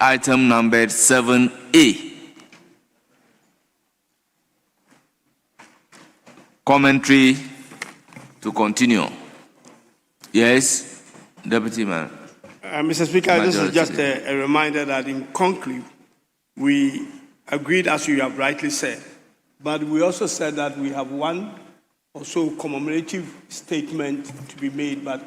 item number 7A. Commentary to continue. Yes, Deputy Man. Mr. Speaker, this is just a reminder that in conclave, we agreed, as you have rightly said, but we also said that we have one or so commemorative statement to be made, but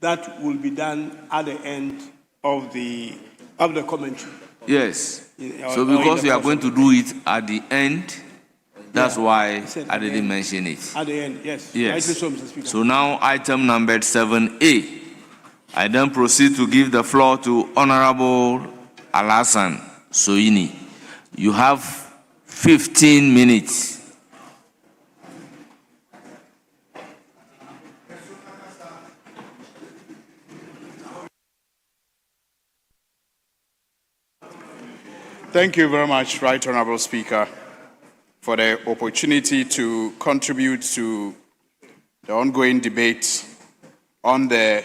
that will be done at the end of the commentary. Yes. So because we are going to do it at the end, that's why I didn't mention it. At the end, yes. Yes. Rightly so, Mr. Speaker. So now item number 7A. I then proceed to give the floor to Honorable Alassane Soini. You have 15 minutes. Thank you very much, Right Honorable Speaker, for the opportunity to contribute to the ongoing debate on the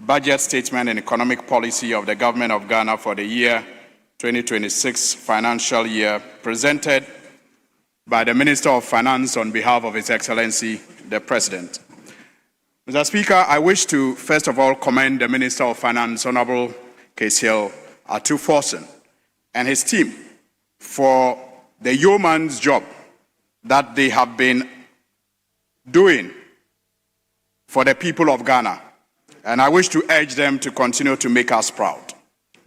budget statement and economic policy of the Government of Ghana for the year 2026 financial year, presented by the Minister of Finance on behalf of His Excellency, the President. Mr. Speaker, I wish to first of all commend the Minister of Finance, Honorable Kessiel Atu-Forson, and his team for the yeoman's job that they have been doing for the people of Ghana. And I wish to urge them to continue to make us proud.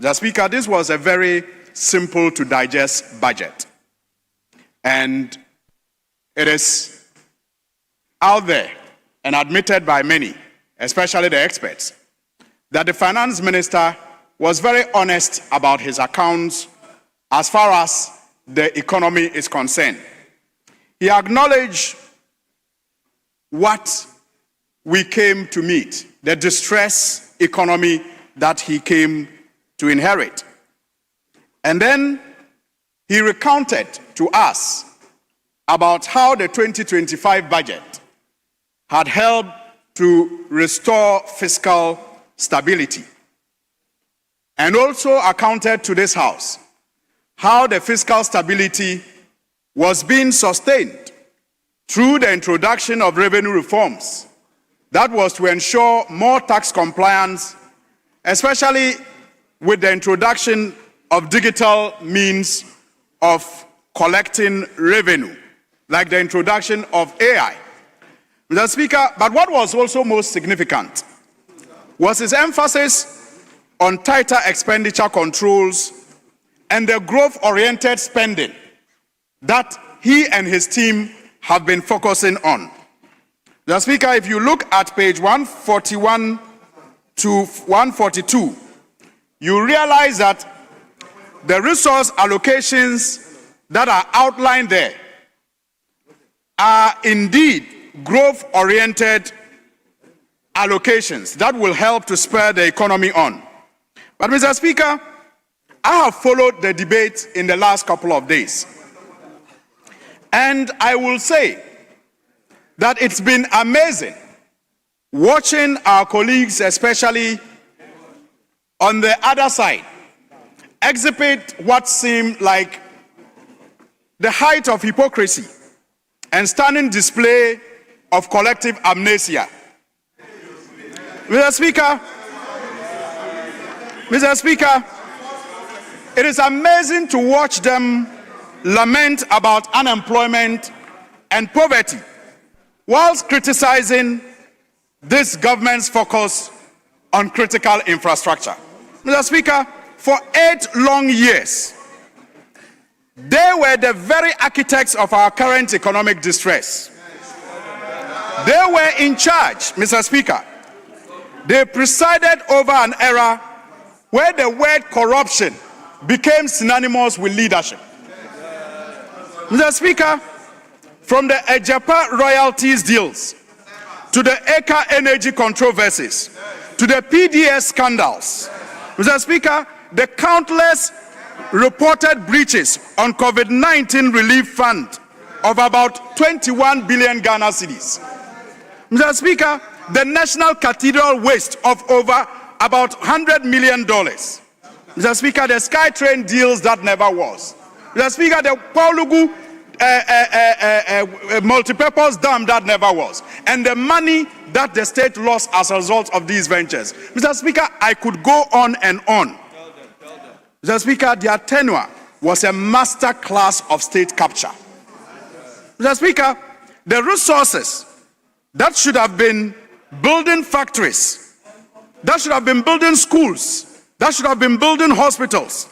Mr. Speaker, this was a very simple to digest budget. And it is out there and admitted by many, especially the experts, that the finance minister was very honest about his accounts as far as the economy is concerned. He acknowledged what we came to meet, the distress economy that he came to inherit. And then he recounted to us about how the 2025 budget had helped to restore fiscal stability. And also accounted to this House how the fiscal stability was being sustained through the introduction of revenue reforms that was to ensure more tax compliance, especially with the introduction of digital means of collecting revenue, like the introduction of AI. Mr. Speaker, but what was also most significant was his emphasis on tighter expenditure controls and the growth-oriented spending that he and his team have been focusing on. Mr. Speaker, if you look at page 141 to 142, you realize that the resource allocations that are outlined there are indeed growth-oriented allocations that will help to spur the economy on. But Mr. Speaker, I have followed the debate in the last couple of days. And I will say that it's been amazing watching our colleagues, especially on the other side, exhibit what seemed like the height of hypocrisy and stunning display of collective amnesia. Mr. Speaker, it is amazing to watch them lament about unemployment and poverty whilst criticizing this government's focus on critical infrastructure. Mr. Speaker, for 8 long years, they were the very architects of our current economic distress. They were in charge, Mr. Speaker. They presided over an era where the word corruption became synonymous with leadership. Mr. Speaker, from the Ejapa royalties deals, to the Eka energy controversies, to the PDS scandals, Mr. Speaker, the countless reported breaches on COVID-19 relief fund of about 21 billion Ghana cedis. Mr. Speaker, the National Cathedral waste of over about $100 million. Mr. Speaker, the SkyTrain deals that never was. Mr. Speaker, the Paulugu multipurpose dam that never was. And the money that the state lost as a result of these ventures. Mr. Speaker, I could go on and on. Mr. Speaker, their tenure was a master class of state capture. Mr. Speaker, the resources that should have been building factories, that should have been building schools, that should have been building hospitals,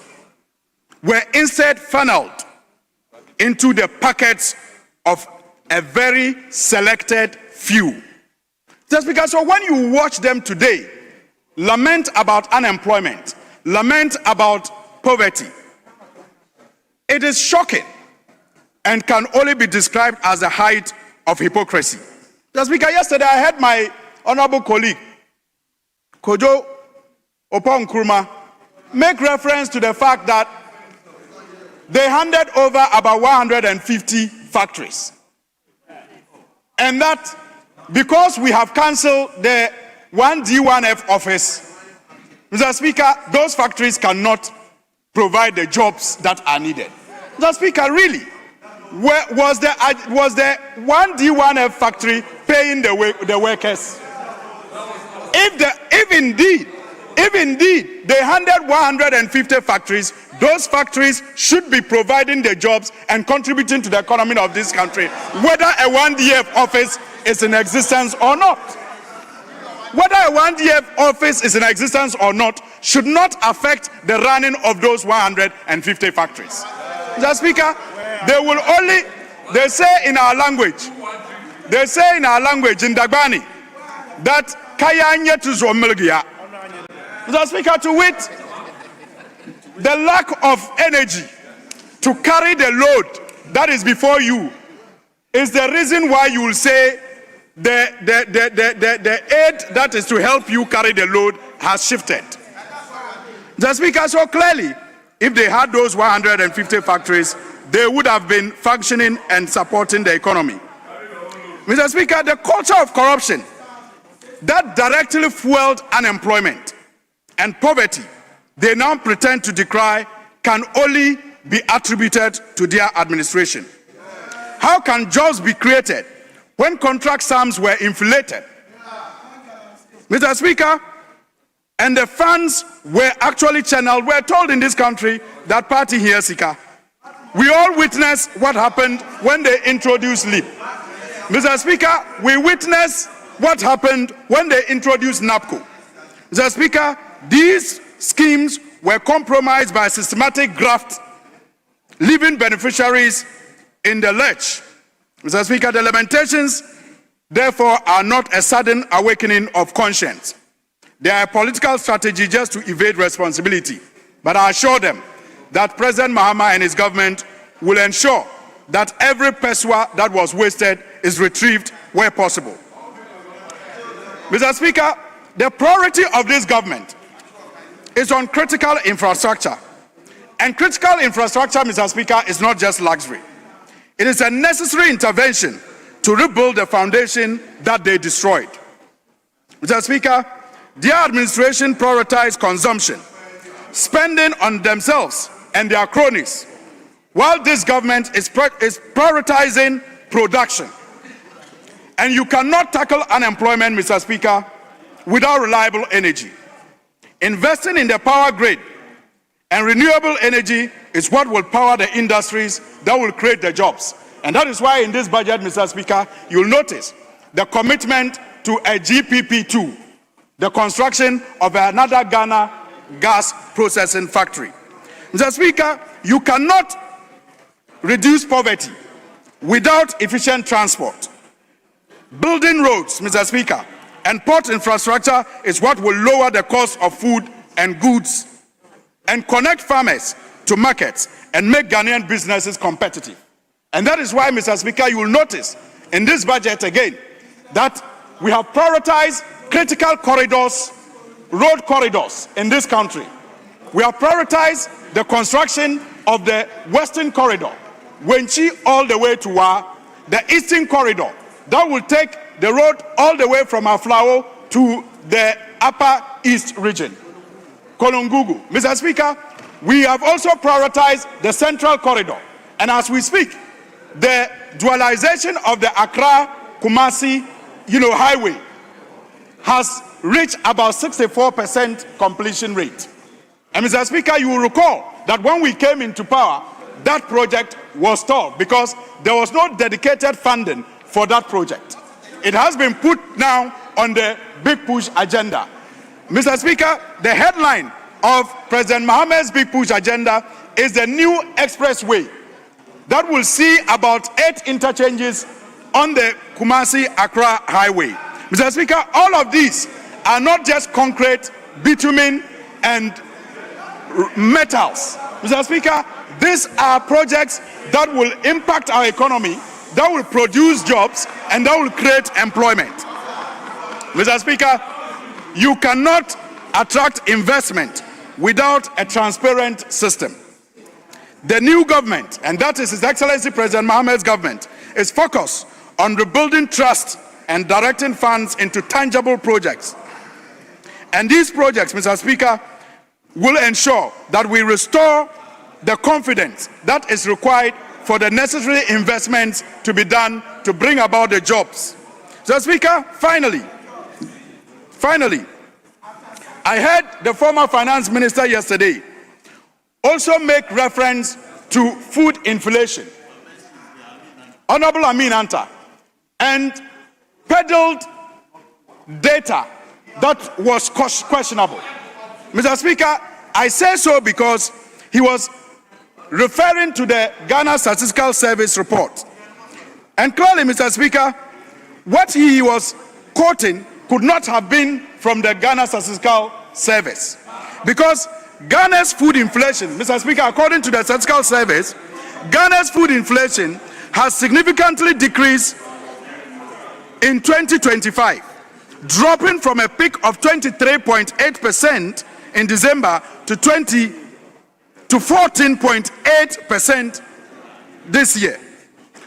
were instead funneled into the pockets of a very selected few. Just because, so when you watch them today lament about unemployment, lament about poverty, it is shocking and can only be described as the height of hypocrisy. Just because yesterday I heard my honorable colleague, Kojo Oppong Nkrumah, make reference to the fact that they handed over about 150 factories. And that because we have cancelled the 1D1F office, Mr. Speaker, those factories cannot provide the jobs that are needed. Mr. Speaker, really, was the 1D1F factory paying the workers? If indeed they handed 150 factories, those factories should be providing the jobs and contributing to the economy of this country, whether a 1DF office is in existence or not. Whether a 1DF office is in existence or not should not affect the running of those 150 factories. Mr. Speaker, they say in our language, in Dagbani, that kaya nyetu zomilgia. Mr. Speaker, to wit, the lack of energy to carry the load that is before you is the reason why you will say the aid that is to help you carry the load has shifted. Mr. Speaker, so clearly, if they had those 150 factories, they would have been functioning and supporting the economy. Mr. Speaker, the culture of corruption that directly fueled unemployment and poverty they now pretend to decry can only be attributed to their administration. How can jobs be created when contract sums were inflated? Mr. Speaker, and the funds were actually channeled. We're told in this country that party here, Sika. We all witnessed what happened when they introduced LEAP. Mr. Speaker, we witnessed what happened when they introduced NAPCO. Mr. Speaker, these schemes were compromised by systematic graft, leaving beneficiaries in the lurch. Mr. Speaker, the lamentations, therefore, are not a sudden awakening of conscience. They are a political strategy just to evade responsibility. But I assure them that President Mahama and his government will ensure that every peswa that was wasted is retrieved where possible. Mr. Speaker, the priority of this government is on critical infrastructure. And critical infrastructure, Mr. Speaker, is not just luxury. It is a necessary intervention to rebuild the foundation that they destroyed. Mr. Speaker, their administration prioritized consumption, spending on themselves and their cronies, while this government is prioritizing production. And you cannot tackle unemployment, Mr. Speaker, without reliable energy. Investing in the power grid and renewable energy is what will power the industries that will create the jobs. And that is why in this budget, Mr. Speaker, you'll notice the commitment to a GPP2, the construction of another Ghana gas processing factory. Mr. Speaker, you cannot reduce poverty without efficient transport. Building roads, Mr. Speaker, and port infrastructure is what will lower the cost of food and goods and connect farmers to markets and make Ghanaian businesses competitive. And that is why, Mr. Speaker, you will notice in this budget again that we have prioritized critical corridors, road corridors in this country. We have prioritized the construction of the Western Corridor, Wenchi all the way to Wa, the Eastern Corridor, that will take the road all the way from Aflao to the Upper East region. Kolongugu. Mr. Speaker, we have also prioritized the Central Corridor. And as we speak, the dualization of the Accra-Kumasi, highway has reached about 64% completion rate. And Mr. Speaker, you will recall that when we came into power, that project was stalled because there was no dedicated funding for that project. It has been put now on the Big Push agenda. Mr. Speaker, the headline of President Mohammed's Big Push agenda is the new expressway that will see about 8 interchanges on the Kumasi-Accra highway. Mr. Speaker, all of these are not just concrete, bitumen, and metals. Mr. Speaker, these are projects that will impact our economy, that will produce jobs, and that will create employment. Mr. Speaker, you cannot attract investment without a transparent system. The new government, and that is His Excellency President Mohammed's government, is focused on rebuilding trust and directing funds into tangible projects. And these projects, Mr. Speaker, will ensure that we restore the confidence that is required for the necessary investments to be done to bring about the jobs. So, Speaker, finally, I heard the former finance minister yesterday also make reference to food inflation. Honorable Amin Anta, and peddled data that was questionable. Mr. Speaker, I say so because he was referring to the Ghana Statistical Service report. And clearly, Mr. Speaker, what he was quoting could not have been from the Ghana Statistical Service. Because Ghana's food inflation, Mr. Speaker, according to the Statistical Service, Ghana's food inflation has significantly decreased in 2025, dropping from a peak of 23.8% in December to 14.8% this year.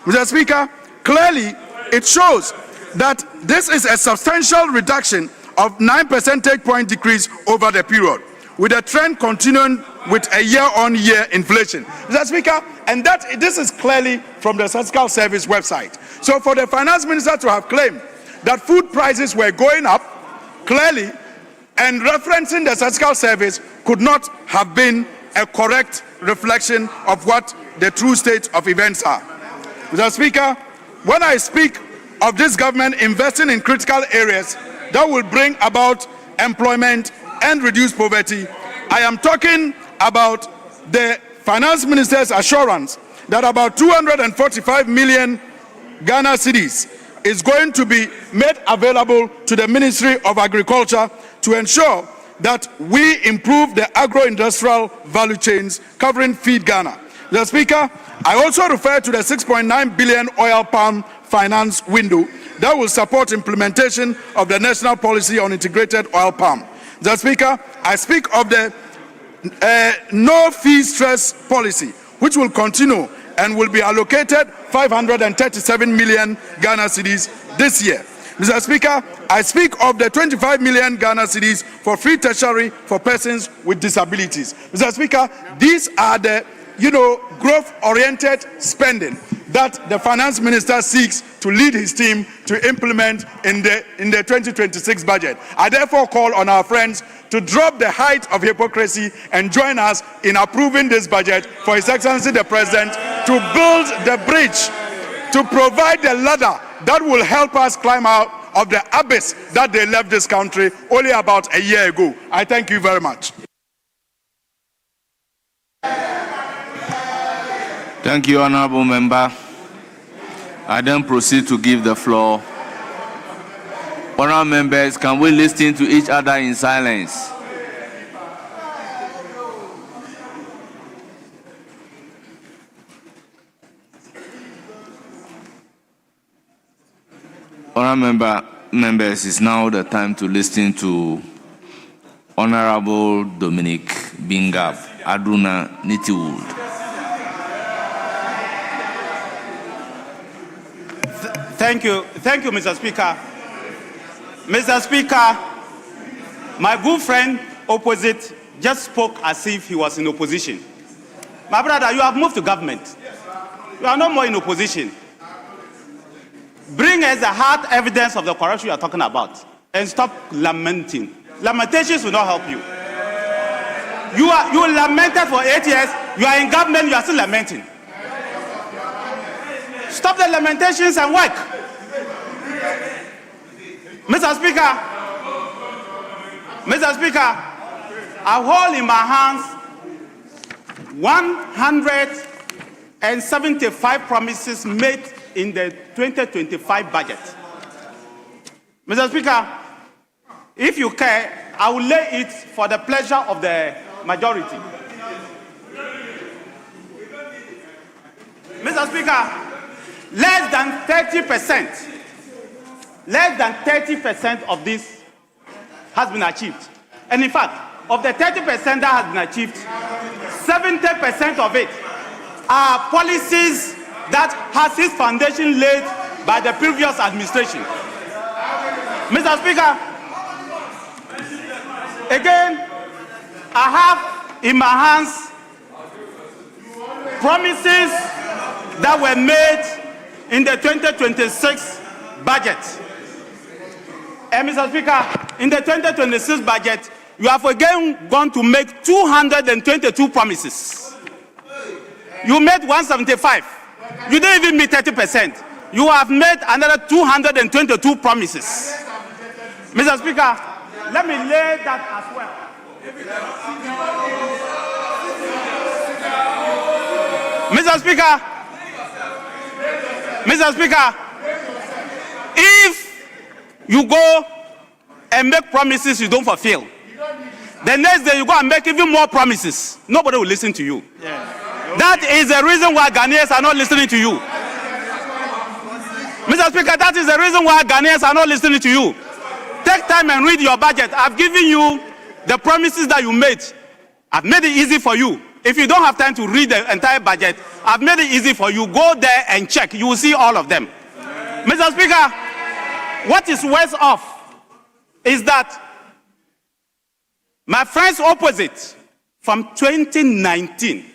Mr. Speaker, clearly it shows that this is a substantial reduction of 9 percentage point decrease over the period, with a trend continuing with a year-on-year inflation. Mr. Speaker, and this is clearly from the Statistical Service website. So for the finance minister to have claimed that food prices were going up, clearly, and referencing the Statistical Service could not have been a correct reflection of what the true state of events are. Mr. Speaker, when I speak of this government investing in critical areas that will bring about employment and reduce poverty, I am talking about the finance minister's assurance that about 245 million Ghana cedis is going to be made available to the Ministry of Agriculture to ensure that we improve the agro-industrial value chains covering Feed Ghana. Mr. Speaker, I also refer to the 6.9 billion oil palm finance window that will support implementation of the national policy on integrated oil palm. Mr. Speaker, I speak of the no fee stress policy, which will continue and will be allocated 537 million Ghana cedis this year. Mr. Speaker, I speak of the 25 million Ghana cedis for free tertiary for persons with disabilities. Mr. Speaker, these are the growth-oriented spending that the finance minister seeks to lead his team to implement in the 2026 budget. I therefore call on our friends to drop the height of hypocrisy and join us in approving this budget for His Excellency the President to build the bridge, to provide the ladder that will help us climb out of the abyss that they left this country only about a year ago. I thank you very much. Thank you, Honorable Member. I then proceed to give the floor. Honorable members, can we listen to each other in silence? Honorable members, it's now the time to listen to Honorable Dominic Bingab Aduna Nitiwood. Thank you, Mr. Speaker. Mr. Speaker, my good friend opposite just spoke as if he was in opposition. My brother, you have moved to government. You are no more in opposition. Bring us the hard evidence of the corruption you are talking about and stop lamenting. Lamentations will not help you. You lamented for 8 years. You are in government, you are still lamenting. Stop the lamentations and work. Mr. Speaker, I hold in my hands 175 promises made in the 2025 budget. Mr. Speaker, if you care, I will lay it for the pleasure of the majority. Mr. Speaker, less than 30% of this has been achieved. And in fact, of the 30% that has been achieved, 70% of it are policies that has its foundation laid by the previous administration. Mr. Speaker, again, I have in my hands promises that were made in the 2026 budget. And Mr. Speaker, in the 2026 budget, you have again gone to make 222 promises. You made 175. You didn't even meet 30%. You have made another 222 promises. Mr. Speaker, let me lay that as well. Mr. Speaker, if you go and make promises you don't fulfill, the next day you go and make even more promises, nobody will listen to you. That is the reason why Ghanaians are not listening to you. Mr. Speaker, that is the reason why Ghanaians are not listening to you. Take time and read your budget. I've given you the promises that you made. I've made it easy for you. If you don't have time to read the entire budget, I've made it easy for you. Go there and check. You will see all of them. Mr. Speaker, what is worse off is that my friends opposite from 2019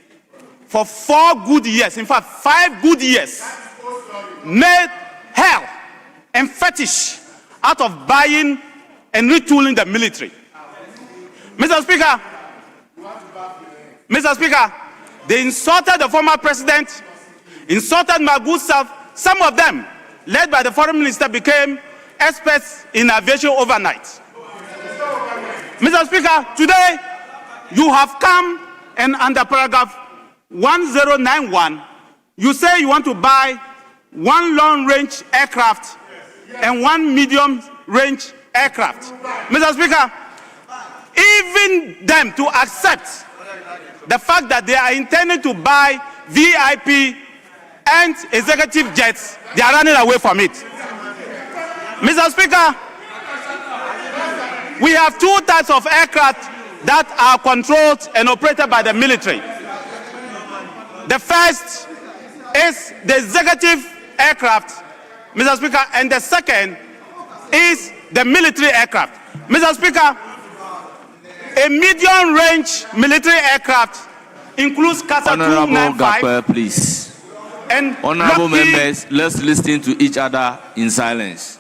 for 4 good years, in fact 5 good years, made hell and fetish out of buying and retooling the military. Mr. Speaker, they insulted the former president, insulted my good self. Some of them, led by the foreign minister, became experts in aviation overnight. Mr. Speaker, today you have come and under paragraph 1091, you say you want to buy 1 long-range aircraft and 1 medium-range aircraft. Mr. Speaker, even them to accept the fact that they are intending to buy VIP and executive jets, they are running away from it. Mr. Speaker, we have 2 types of aircraft that are controlled and operated by the military. The first is the executive aircraft, Mr. Speaker, and the second is the military aircraft. Mr. Speaker, a medium-range military aircraft includes Casa Honorable 295. Gapper, please. And Honorable Lockheed, members, let's listen to each other in silence.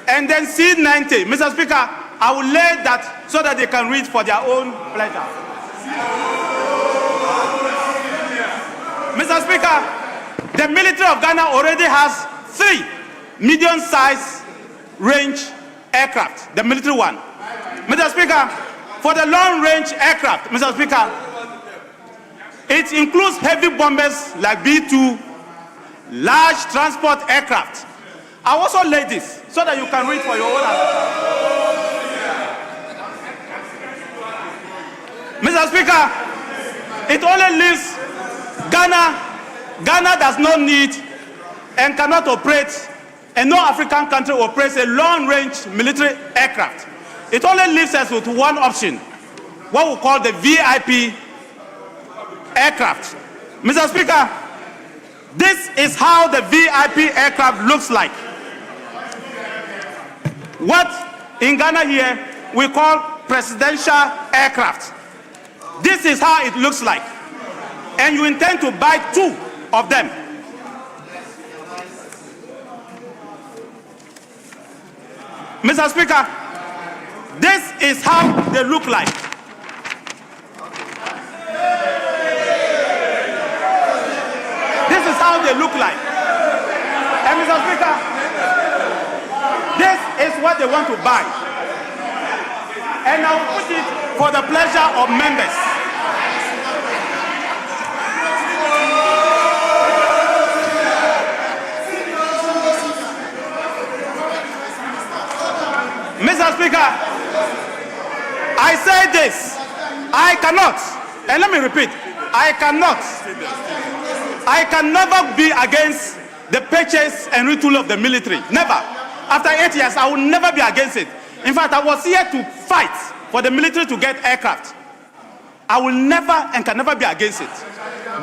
and then C-90. Mr. Speaker, I will lay that so that they can read for their own pleasure. Mr. Speaker, the military of Ghana already has 3 medium-sized range aircraft, the military one. Mr. Speaker, for the long-range aircraft, Mr. Speaker, it includes heavy bombers like B-2, large transport aircraft. I also lay this so that you can read for your own. Mr. Speaker, it only leaves Ghana. Ghana does not need and cannot operate, and no African country operates a long-range military aircraft. It only leaves us with one option, what we call the VIP aircraft. Mr. Speaker, this is how the VIP aircraft looks like. What in Ghana here we call presidential aircraft. This is how it looks like. And you intend to buy 2 of them. Mr. Speaker, this is how they look like. This is how they look like. And Mr. Speaker, this is what they want to buy. And I'll put it for the pleasure of members. Mr. Speaker, I say this, I cannot, and let me repeat, I can never be against the purchase and retool of the military. Never. After 8 years, I will never be against it. In fact, I was here to fight for the military to get aircraft. I will never and can never be against it.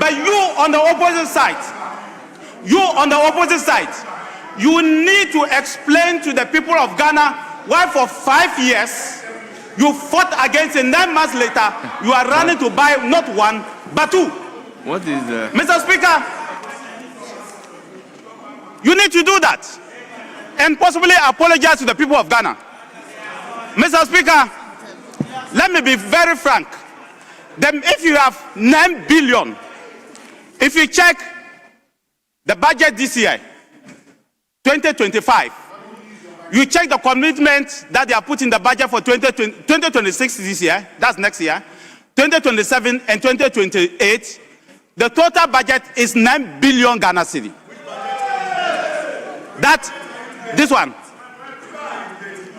But you on the opposite side, you need to explain to the people of Ghana why for 5 years you fought against it. 9 months later, you are running to buy not 1, but 2. What is the... Mr. Speaker, you need to do that and possibly apologize to the people of Ghana. Mr. Speaker, let me be very frank. If you have 9 billion, if you check the budget this year, 2025, you check the commitment that they are putting in the budget for 2026 this year, that's next year, 2027 and 2028, the total budget is 9 billion Ghana cedi. This one.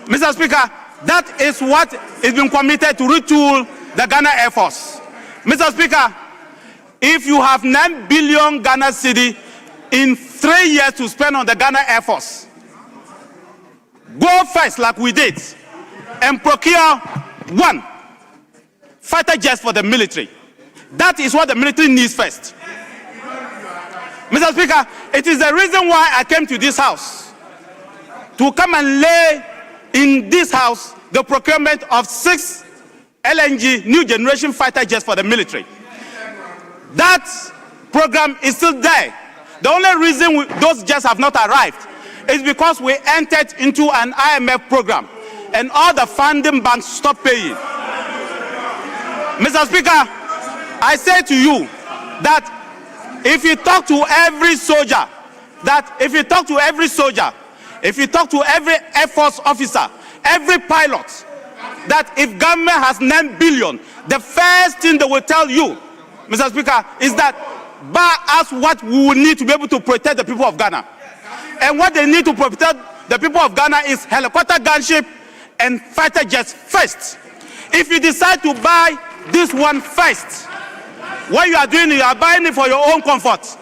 Mr. Speaker, that is what is being committed to retool the Ghana Air Force. Mr. Speaker, if you have 9 billion Ghana cedi in 3 years to spend on the Ghana Air Force, go first like we did and procure 1 fighter jet for the military. That is what the military needs first. Mr. Speaker, it is the reason why I came to this house, to come and lay in this house the procurement of 6 LNG new generation fighter jets for the military. That program is still there. The only reason those jets have not arrived is because we entered into an IMF program and all the funding banks stopped paying. Mr. Speaker, I say to you that if you talk to every soldier, if you talk to every Air Force officer, every pilot, that if government has 9 billion, the first thing they will tell you, Mr. Speaker, is that buy us what we will need to be able to protect the people of Ghana. And what they need to protect the people of Ghana is helicopter gunship and fighter jets first. If you decide to buy this one first, what you are doing, you are buying it for your own comfort.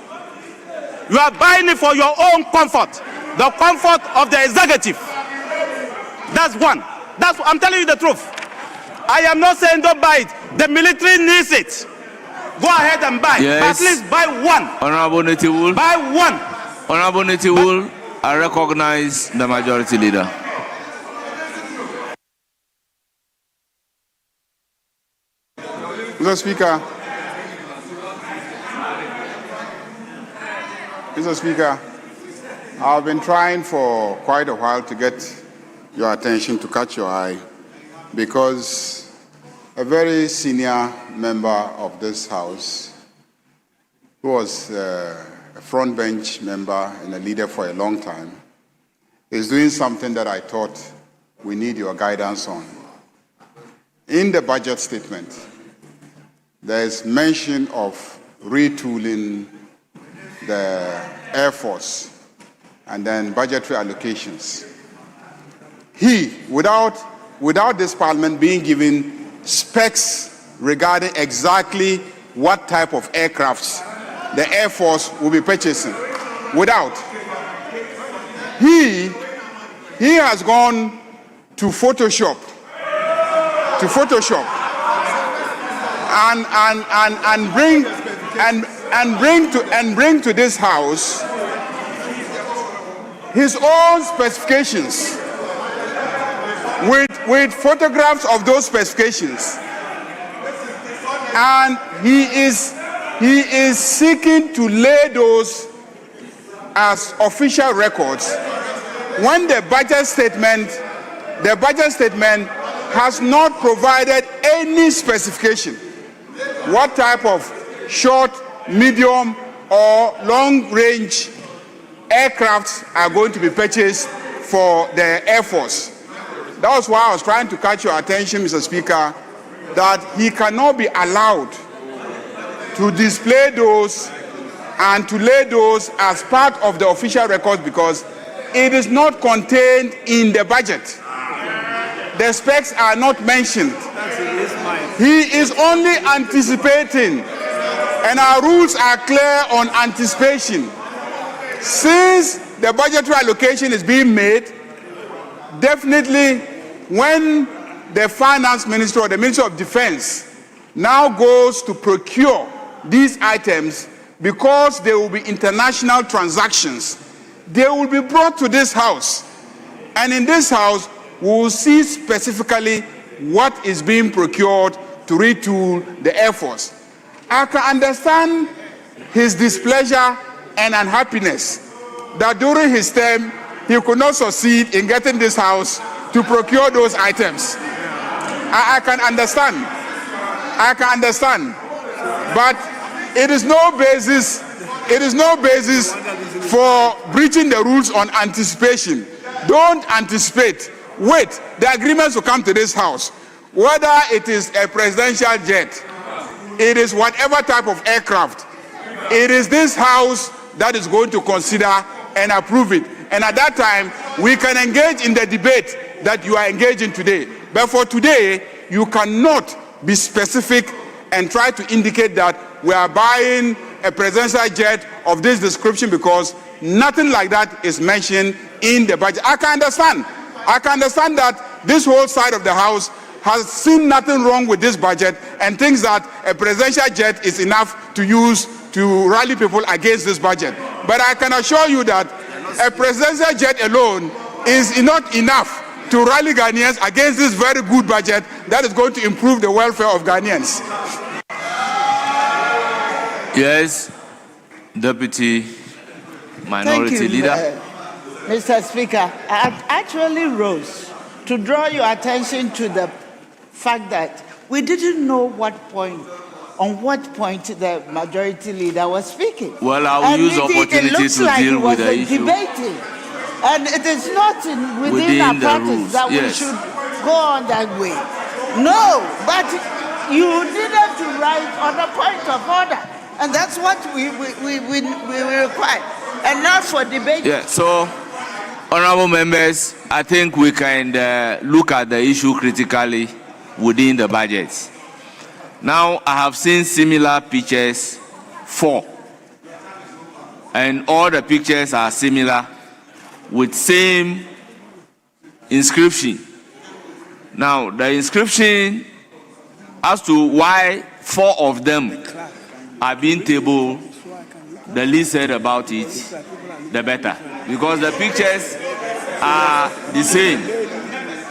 You are buying it for your own comfort, the comfort of the executive. That's one. I'm telling you the truth. I am not saying don't buy it. The military needs it. Go ahead and buy. Yes. But at least buy 1. Honorable Netiwul. Buy 1. Honorable Netiwul, I recognize the majority leader. Mr. Speaker, I've been trying for quite a while to get your attention, to catch your eye, because a very senior member of this House, who was a front bench member and a leader for a long time, is doing something that I thought we need your guidance on. In the budget statement, there is mention of retooling the Air Force and then budgetary allocations. Without this Parliament being given specs regarding exactly what type of aircrafts the Air Force will be purchasing, he has gone to Photoshop and bring to this House his own specifications with with photographs of those specifications. And he is seeking to lay those as official records when the budget statement has not provided any specification what type of short, medium, or long-range aircrafts are going to be purchased for the Air Force. That was why I was trying to catch your attention, Mr. Speaker, that he cannot be allowed to display those and to lay those as part of the official records because it is not contained in the budget. The specs are not mentioned. He is only anticipating, and our rules are clear on anticipation. Since the budgetary allocation is being made, definitely when the finance minister or the Ministry of Defense now goes to procure these items, because there will be international transactions, they will be brought to this house. And in this house, we will see specifically what is being procured to retool the Air Force. I can understand his displeasure and unhappiness that during his term, he could not succeed in getting this house to procure those items. I can understand. But it is no basis for breaching the rules on anticipation. Don't anticipate. Wait, the agreements will come to this house. Whether it is a presidential jet, it is whatever type of aircraft, it is this house that is going to consider and approve it. And at that time, we can engage in the debate that you are engaging today. But for today, you cannot be specific and try to indicate that we are buying a presidential jet of this description because nothing like that is mentioned in the budget. I can understand that this whole side of the house has seen nothing wrong with this budget and thinks that a presidential jet is enough to use to rally people against this budget. But I can assure you that a presidential jet alone is not enough to rally Ghanaians against this very good budget that is going to improve the welfare of Ghanaians. Yes, Deputy Minority Leader. Mr. Speaker, I actually rose to draw your attention to the fact that we didn't know on what point the majority leader was speaking. Well, I will use opportunity to deal with the issue. Debating. And it is not within our practice that we should go on that way. No, but you needed to write on a point of order. And that's what we require. And not for debate. Yeah, so, honorable members, I think we can look at the issue critically within the budget. Now, I have seen similar pictures, 4. And all the pictures are similar with same inscription. Now, the inscription as to why 4 of them are being tabled, the least said about it, the better. Because the pictures are the same.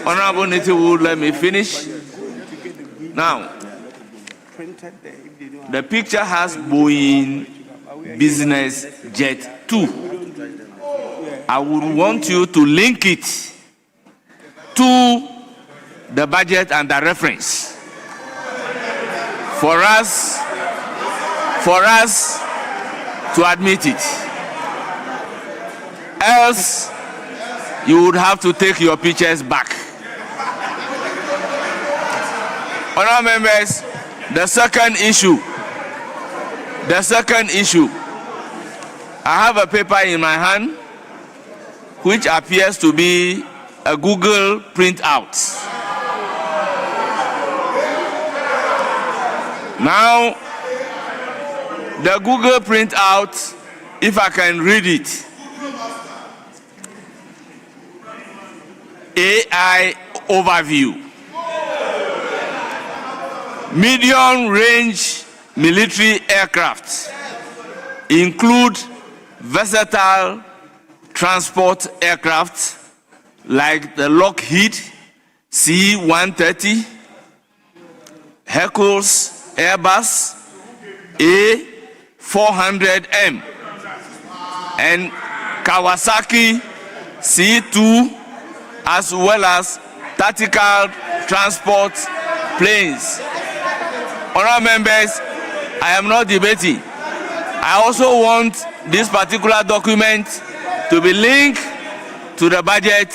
Honorable Niti would let me finish. Now, the picture has Boeing Business Jet 2. I would want you to link it to the budget and the reference for us to admit it. Else, you would have to take your pictures back. Honourable members, the second issue. I have a paper in my hand which appears to be a Google printout. Now, the Google printout, if I can read it, AI overview. Medium-range military aircraft include versatile transport aircraft like the Lockheed C-130, Hercules Airbus A400M, and Kawasaki C2, as well as tactical transport planes. Honourable members, I am not debating. I also want this particular document to be linked to the budget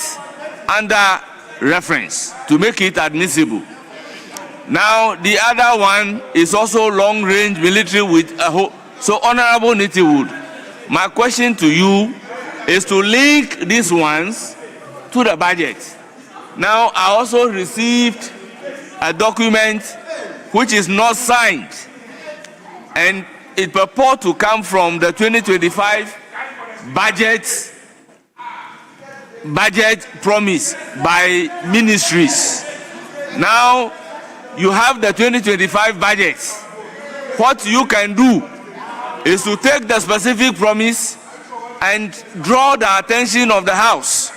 under reference to make it admissible. Now, the other one is also long-range military with a whole. So, Honorable Nitiwood, my question to you is to link these ones to the budget. Now, I also received a document which is not signed, and it purports to come from the 2025 budget promise by ministries. Now, you have the 2025 budget. What you can do is to take the specific promise and draw the attention of the House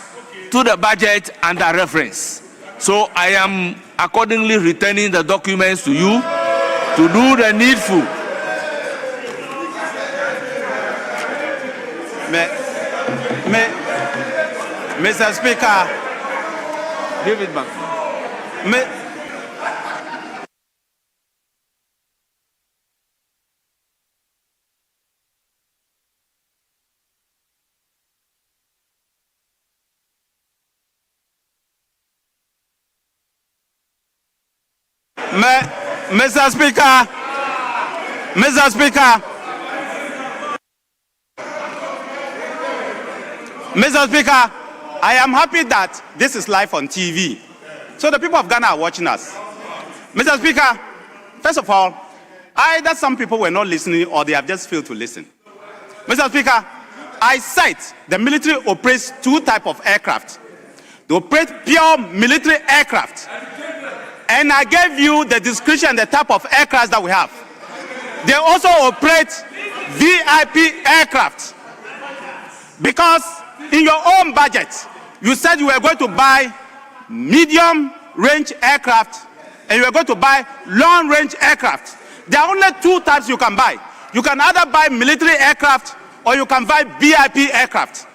to the budget under reference. So I am accordingly returning the documents to you to do the needful. Mr. Speaker, Give it back. Mr. Speaker, I am happy that this is live on TV. So the people of Ghana are watching us. Mr. Speaker, first of all, either some people were not listening or they have just failed to listen. Mr. Speaker, I cite the military operates two types of aircraft. They operate pure military aircraft. And I gave you the description, the type of aircraft that we have. They also operate VIP aircraft. Because in your own budget, you said you were going to buy medium-range aircraft and you were going to buy long-range aircraft. There are only two types you can buy. You can either buy military aircraft or you can buy VIP aircraft.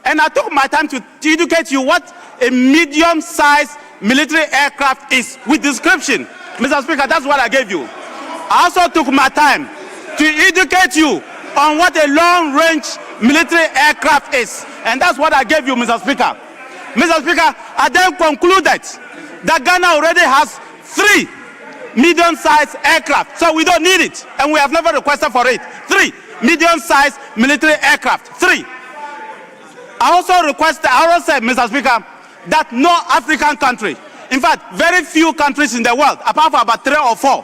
And I took my time to educate you what a medium-sized military aircraft is with description. Mr. Speaker, that's what I gave you. I also took my time to educate you on what a long-range military aircraft is. And that's what I gave you, Mr. Speaker. Mr. Speaker, I then concluded that Ghana already has 3 medium-sized aircraft, so we don't need it, and we have never requested for it. 3 medium-sized military aircraft. 3. I also said, Mr. Speaker, that no African country, in fact, very few countries in the world, apart from about 3 or 4,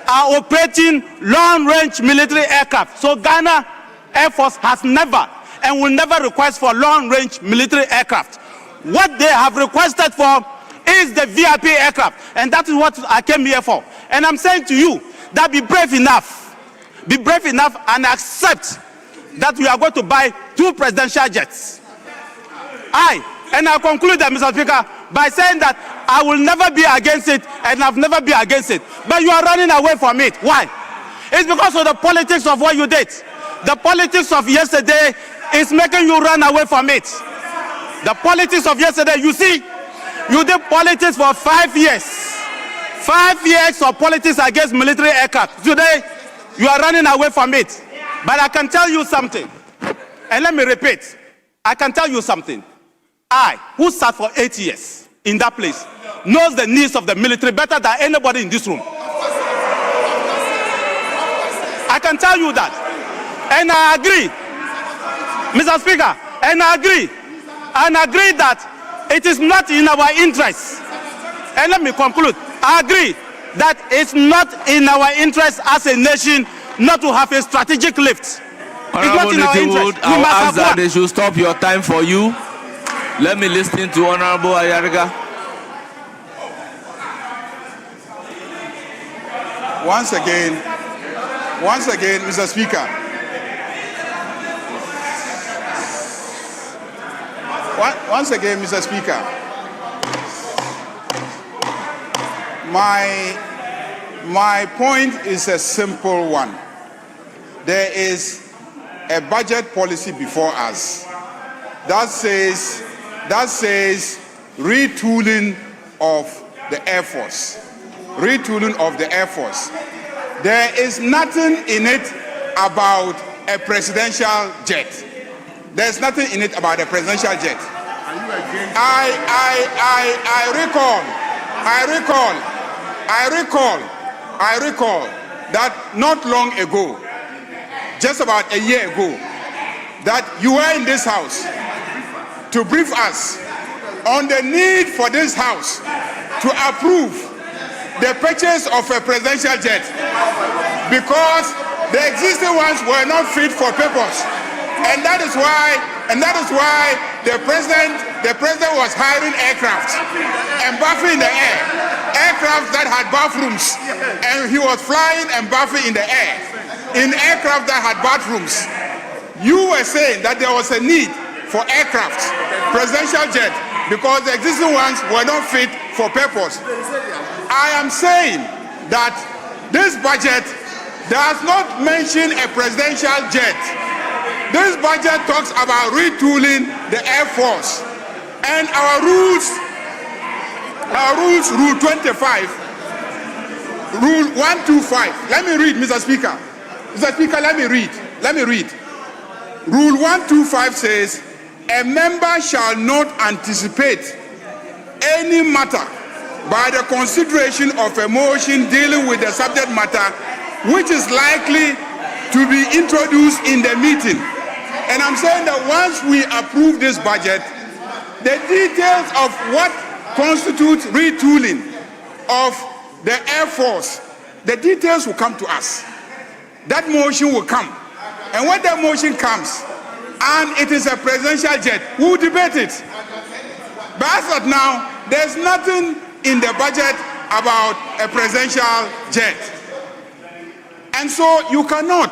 are operating long-range military aircraft. So Ghana Air Force has never and will never request for long-range military aircraft. What they have requested for is the VIP aircraft, and that is what I came here for. And I'm saying to you that be brave enough and accept that we are going to buy 2 presidential jets. I conclude that, Mr. Speaker, by saying that I will never be against it and I've never been against it. But you are running away from it. Why? It's because of the politics of what you did. The politics of yesterday is making you run away from it. The politics of yesterday, you see, you did politics for 5 years. 5 years of politics against military aircraft. Today, you are running away from it. But I can tell you something. And let me repeat. I can tell you something. I, who sat for 8 years in that place, knows the needs of the military better than anybody in this room. I can tell you that. And I agree, Mr. Speaker, and I agree that it is not in our interest. And let me conclude. I agree that it's not in our interest as a nation not to have a strategic lift. Honorable Nitiwood, I will ask that they should stop your time for you. Let me listen to Honorable Ayariga. Once again, Mr. Speaker. Once again, Mr. Speaker. My point is a simple one. There is a budget policy before us that says retooling of the Air Force. Retooling of the Air Force. There is nothing in it about a presidential jet. There's nothing in it about a presidential jet. I recall that not long ago, just about a year ago, that you were in this house to brief us on the need for this house to approve the purchase of a presidential jet because the existing ones were not fit for purpose, and that is why the president was hiring aircraft and buffing in the air, aircraft that had bathrooms, and he was flying and buffing in the air in aircraft that had bathrooms. You were saying that there was a need for aircraft, presidential jet, because the existing ones were not fit for purpose. I am saying that this budget does not mention a presidential jet. This budget talks about retooling the Air Force. And our rules, Rule 25, Rule 125. Let me read, Mr. Speaker. Mr. Speaker, let me read. Rule 125 says, a member shall not anticipate any matter by the consideration of a motion dealing with the subject matter which is likely to be introduced in the meeting. And I'm saying that once we approve this budget, the details of what constitutes retooling of the Air Force, the details will come to us. That motion will come. And when that motion comes, and it is a presidential jet, we will debate it. But as of now, there's nothing in the budget about a presidential jet. And so you cannot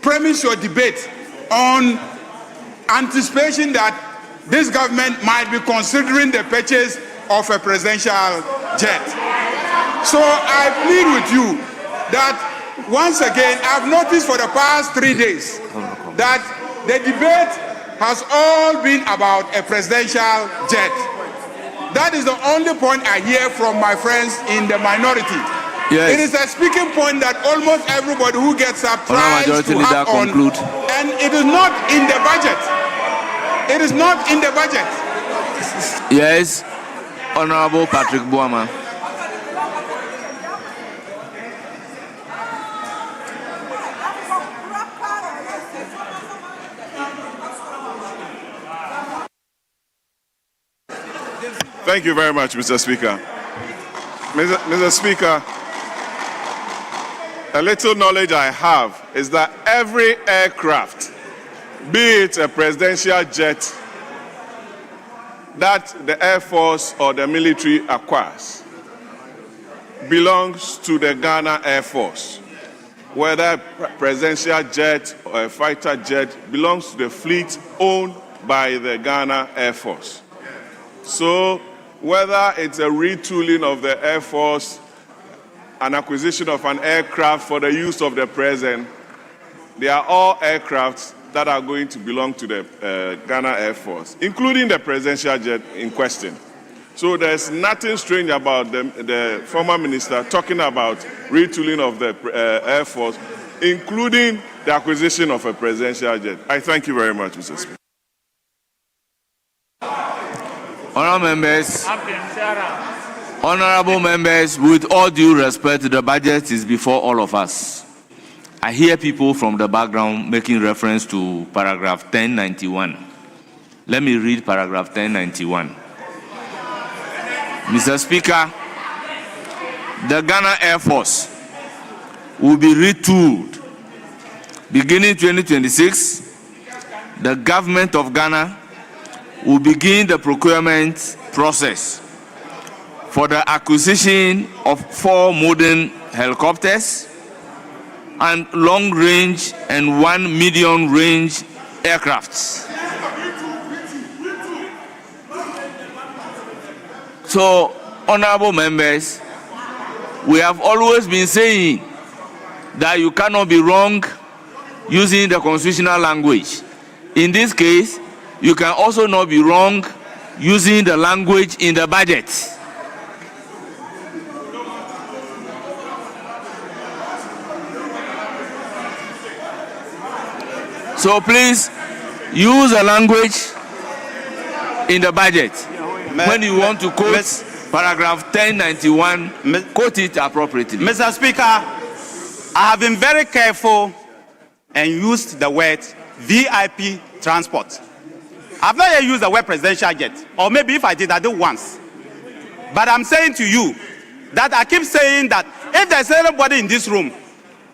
premise your debate on anticipation that this government might be considering the purchase of a presidential jet. So I plead with you that once again, I've noticed for the past 3 days that the debate has all been about a presidential jet. That is the only point I hear from my friends in the minority. Yes. It is a speaking point that almost everybody who gets up tries to have on, and it is not in the budget. It is not in the budget. Yes, Honorable Patrick Boama. Thank you very much, Mr. Speaker. Mr. Speaker, a little knowledge I have is that every aircraft, be it a presidential jet that the Air Force or the military acquires, belongs to the Ghana Air Force. Whether a presidential jet or a fighter jet belongs to the fleet owned by the Ghana Air Force. So whether it's a retooling of the Air Force, an acquisition of an aircraft for the use of the president, they are all aircrafts that are going to belong to the Ghana Air Force, including the presidential jet in question. So there's nothing strange about the former minister talking about retooling of the Air Force, including the acquisition of a presidential jet. I thank you very much, Mr. Speaker. Honorable members, with all due respect, the budget is before all of us. I hear people from the background making reference to paragraph 1091. Let me read paragraph 1091. Mr. Speaker, the Ghana Air Force will be retooled. Beginning 2026, the government of Ghana will begin the procurement process for the acquisition of 4 modern helicopters and long-range and 1 medium-range aircrafts. So, honorable members, We have always been saying that you cannot be wrong using the constitutional language. In this case, you can also not be wrong using the language in the budget. So please use the language in the budget. When you want to quote paragraph 1091, quote it appropriately. Mr. Speaker, I have been very careful and used the word VIP transport. I've not yet used the word presidential jet, or maybe if I did once. But I'm saying to you that I keep saying that if there's anybody in this room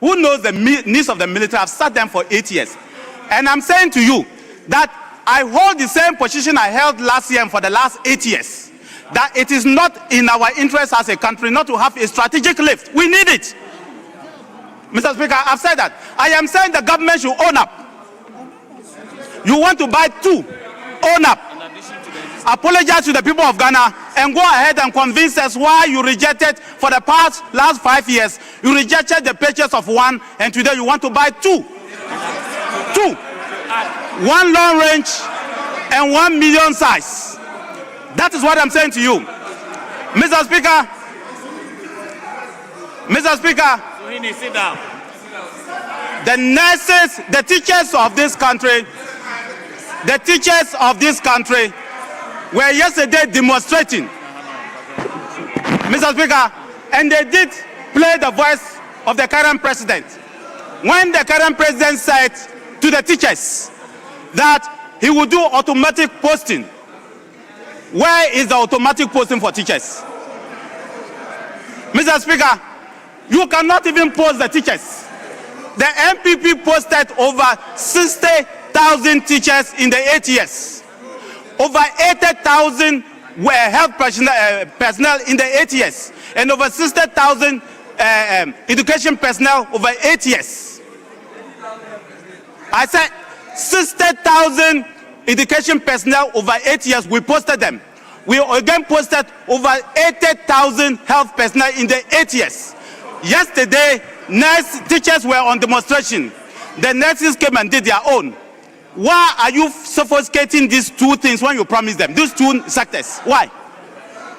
who knows the needs of the military, I've sat them for 8 years. And I'm saying to you that I hold the same position I held last year and for the last 8 years, that it is not in our interest as a country not to have a strategic lift. We need it. Mr. Speaker, I've said that. I am saying the government should own up. You want to buy two, own up. Apologize to the people of Ghana and go ahead and convince us why you rejected for the last 5 years. You rejected the purchase of one, and today you want to buy two. Two. One long range and 1 million size. That is what I'm saying to you. Mr. Speaker. Mr. Speaker. Sit down. The nurses, the teachers of this country, were yesterday demonstrating, Mr. Speaker, and they did play the voice of the current president. When the current president said to the teachers that he would do automatic posting, where is the automatic posting for teachers? Mr. Speaker, you cannot even post the teachers. The MPP posted over 60,000 teachers in the 8 years. Over 80,000 were health personnel in the 8 years. And over 60,000 education personnel over 8 years. I said 60,000 education personnel over 8 years, we posted them. We again posted over 80,000 health personnel in the 8 years. Yesterday, teachers were on demonstration. The nurses came and did their own. Why are you sophisticating these two things when you promise them? These two sectors. Why?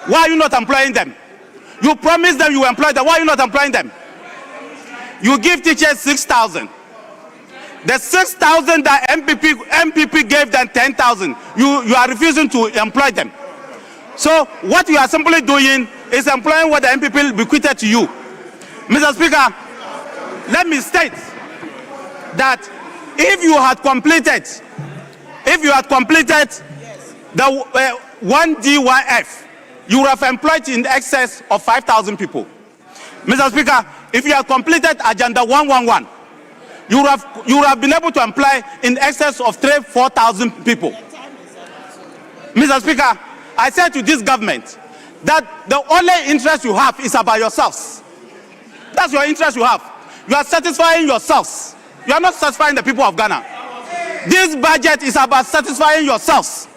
Why are you not employing them? You promised them you employ them. Why are you not employing them? You give teachers 6,000. The 6,000 that MPP gave them 10,000. You are refusing to employ them. So what you are simply doing is employing what the MPP bequeathed to you. Mr. Speaker, let me state that if you had completed the 1D1F, you would have employed in excess of 5,000 people. Mr. Speaker, if you had completed Agenda 111, you would have been able to employ in excess of 3,000-4,000 people. Mr. Speaker, I said to this government that the only interest you have is about yourselves. That's your interest you have. You are satisfying yourselves. You are not satisfying the people of Ghana. This budget is about satisfying yourselves.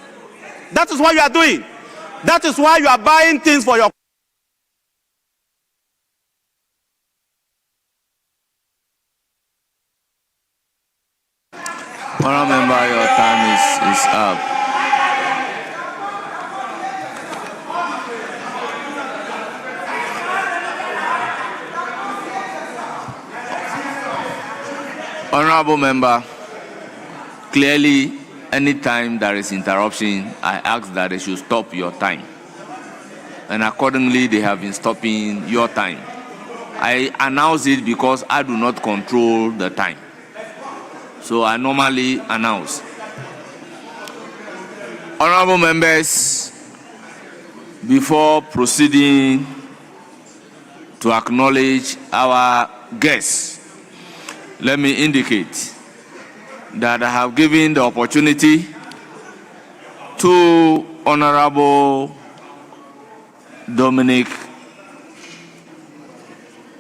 That is what you are doing. That is why you are buying things for your Honourable member, your time is up. Honourable member, clearly, anytime there is interruption, I ask that they should stop your time. And accordingly, they have been stopping your time. I announce it because I do not control the time. So I normally announce. Honourable members, before proceeding to acknowledge our guests, let me indicate that I have given the opportunity to Honorable Dominic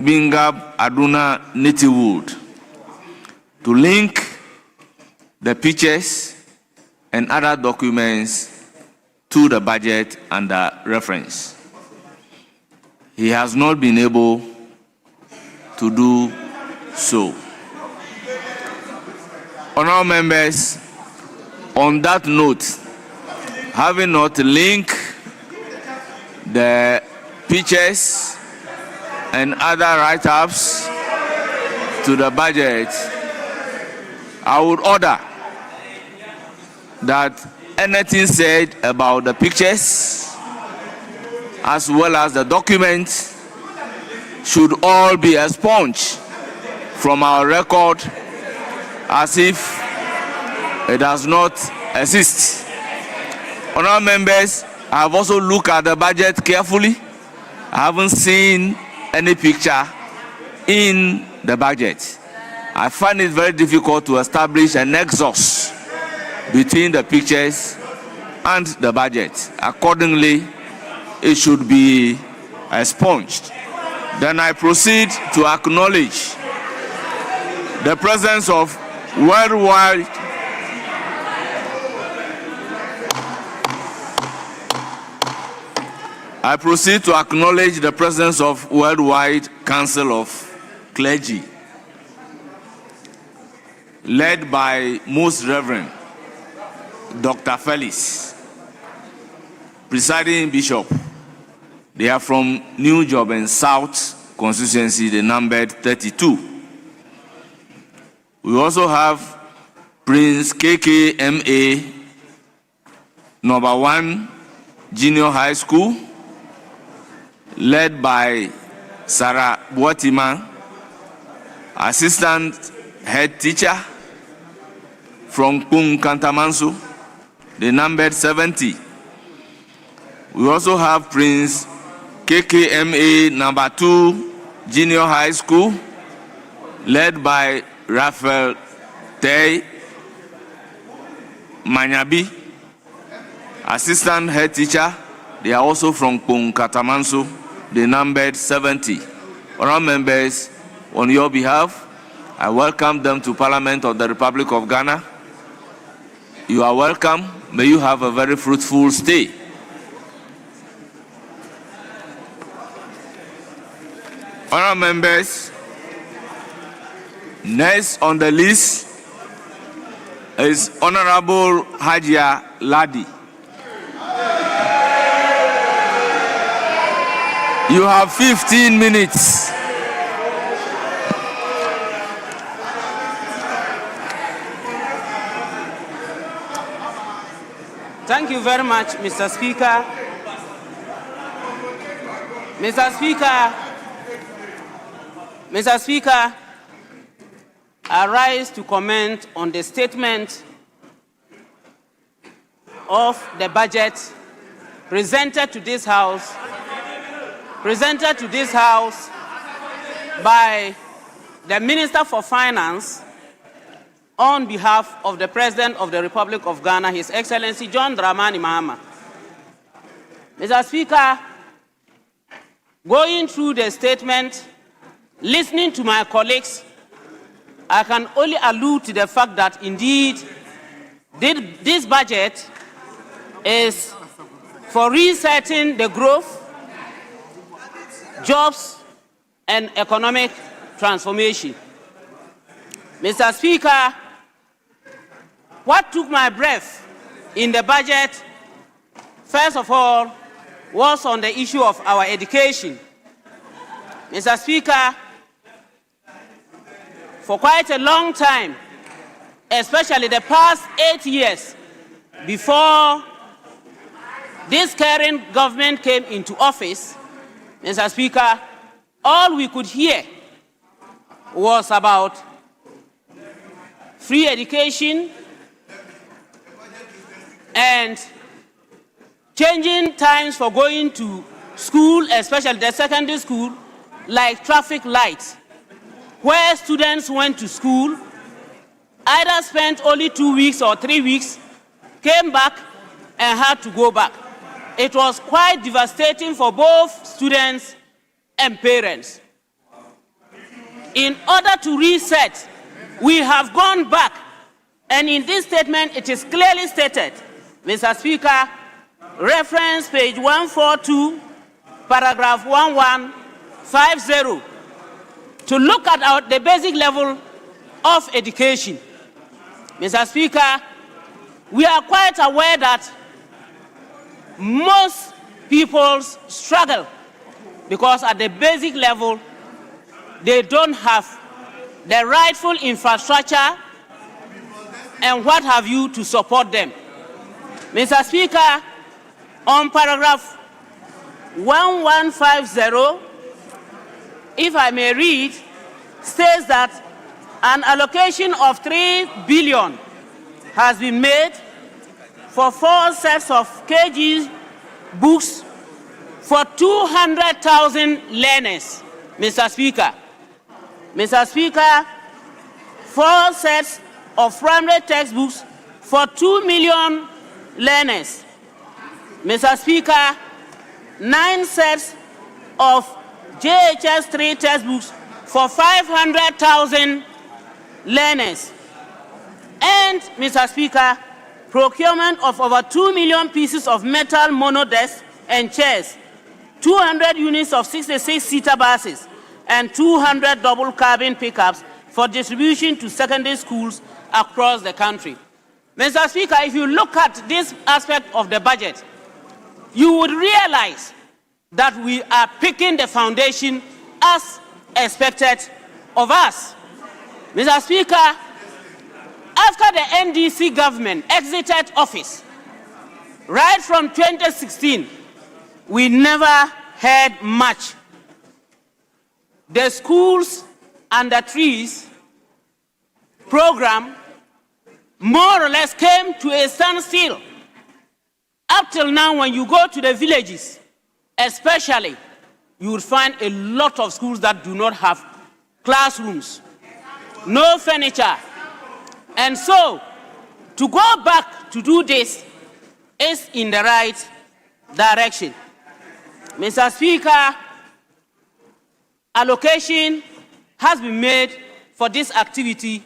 Bingab Aduna Nitiwood to link the pictures and other documents to the budget under reference. he has not been able to do so. Honourable members, on that note, having not linked the pictures and other write-ups to the budget, I would order that anything said about the pictures as well as the documents should all be expunged from our record as if it does not exist. Honourable members, I have also looked at the budget carefully. I haven't seen any picture in the budget. I find it very difficult to establish a nexus between the pictures and the budget. Accordingly, it should be expunged. Then I proceed to acknowledge the presence of worldwide Worldwide Council of Clergy, led by Most Reverend Dr. Felix, presiding bishop. They are from New Job and South constituency, they numbered 32. We also have Prince KKMA, number 1 Junior High School, led by Sarah Boatima, assistant head teacher from Kung Kantamansu, they numbered 70. We also have Prince KKMA number 2 Junior High School, led by Raphael Tay Manyabi, assistant head teacher. They are also from Kung Katamansu. They numbered 70. Honourable members, on your behalf, I welcome them to Parliament of the Republic of Ghana. You are welcome. May you have a very fruitful stay. Honourable members, next on the list is Honourable Hajia Ladi. You have 15 minutes. Thank you very much, Mr. Speaker. Mr. Speaker, I rise to comment on the statement of the budget presented to this House by the Minister for Finance on behalf of the President of the Republic of Ghana, His Excellency John Dramani Mahama. Mr. Speaker, going through the statement, listening to my colleagues, I can only allude to the fact that indeed this budget is for resetting the growth, jobs, and economic transformation. Mr. Speaker, what took my breath in the budget, first of all, was on the issue of our education. Mr. Speaker, for quite a long time, especially the past 8 years before this current government came into office, Mr. Speaker, all we could hear was about free education and changing times for going to school, especially the secondary school, like traffic lights, where students went to school, either spent only 2 weeks or 3 weeks, came back and had to go back. It was quite devastating for both students and parents. In order to reset, we have gone back, and in this statement it is clearly stated, Mr. Speaker, reference page 142, paragraph 1150, to look at the basic level of education. Mr. Speaker, we are quite aware that most people struggle because at the basic level, they don't have the rightful infrastructure and what have you to support them. Mr. Speaker, on paragraph 1150, if I may read, states that an allocation of 3 billion has been made for 4 sets of KG books for 200,000 learners, Mr. Speaker. Mr. Speaker, 4 sets of primary textbooks for 2 million learners. Mr. Speaker, 9 sets of JHS 3 textbooks for 500,000 learners. And, Mr. Speaker, procurement of over 2 million pieces of metal mono desks and chairs, 200 units of 66-seater buses, and 200 double cabin pickups for distribution to secondary schools across the country. Mr. Speaker, if you look at this aspect of the budget, you would realize that we are picking the foundation as expected of us. Mr. Speaker, after the NDC government exited office, right from 2016, we never heard much. The Schools Under Trees program more or less came to a standstill. Up till now, when you go to the villages, especially, you will find a lot of schools that do not have classrooms, no furniture. And so, to go back to do this is in the right direction. Mr. Speaker, allocation has been made for this activity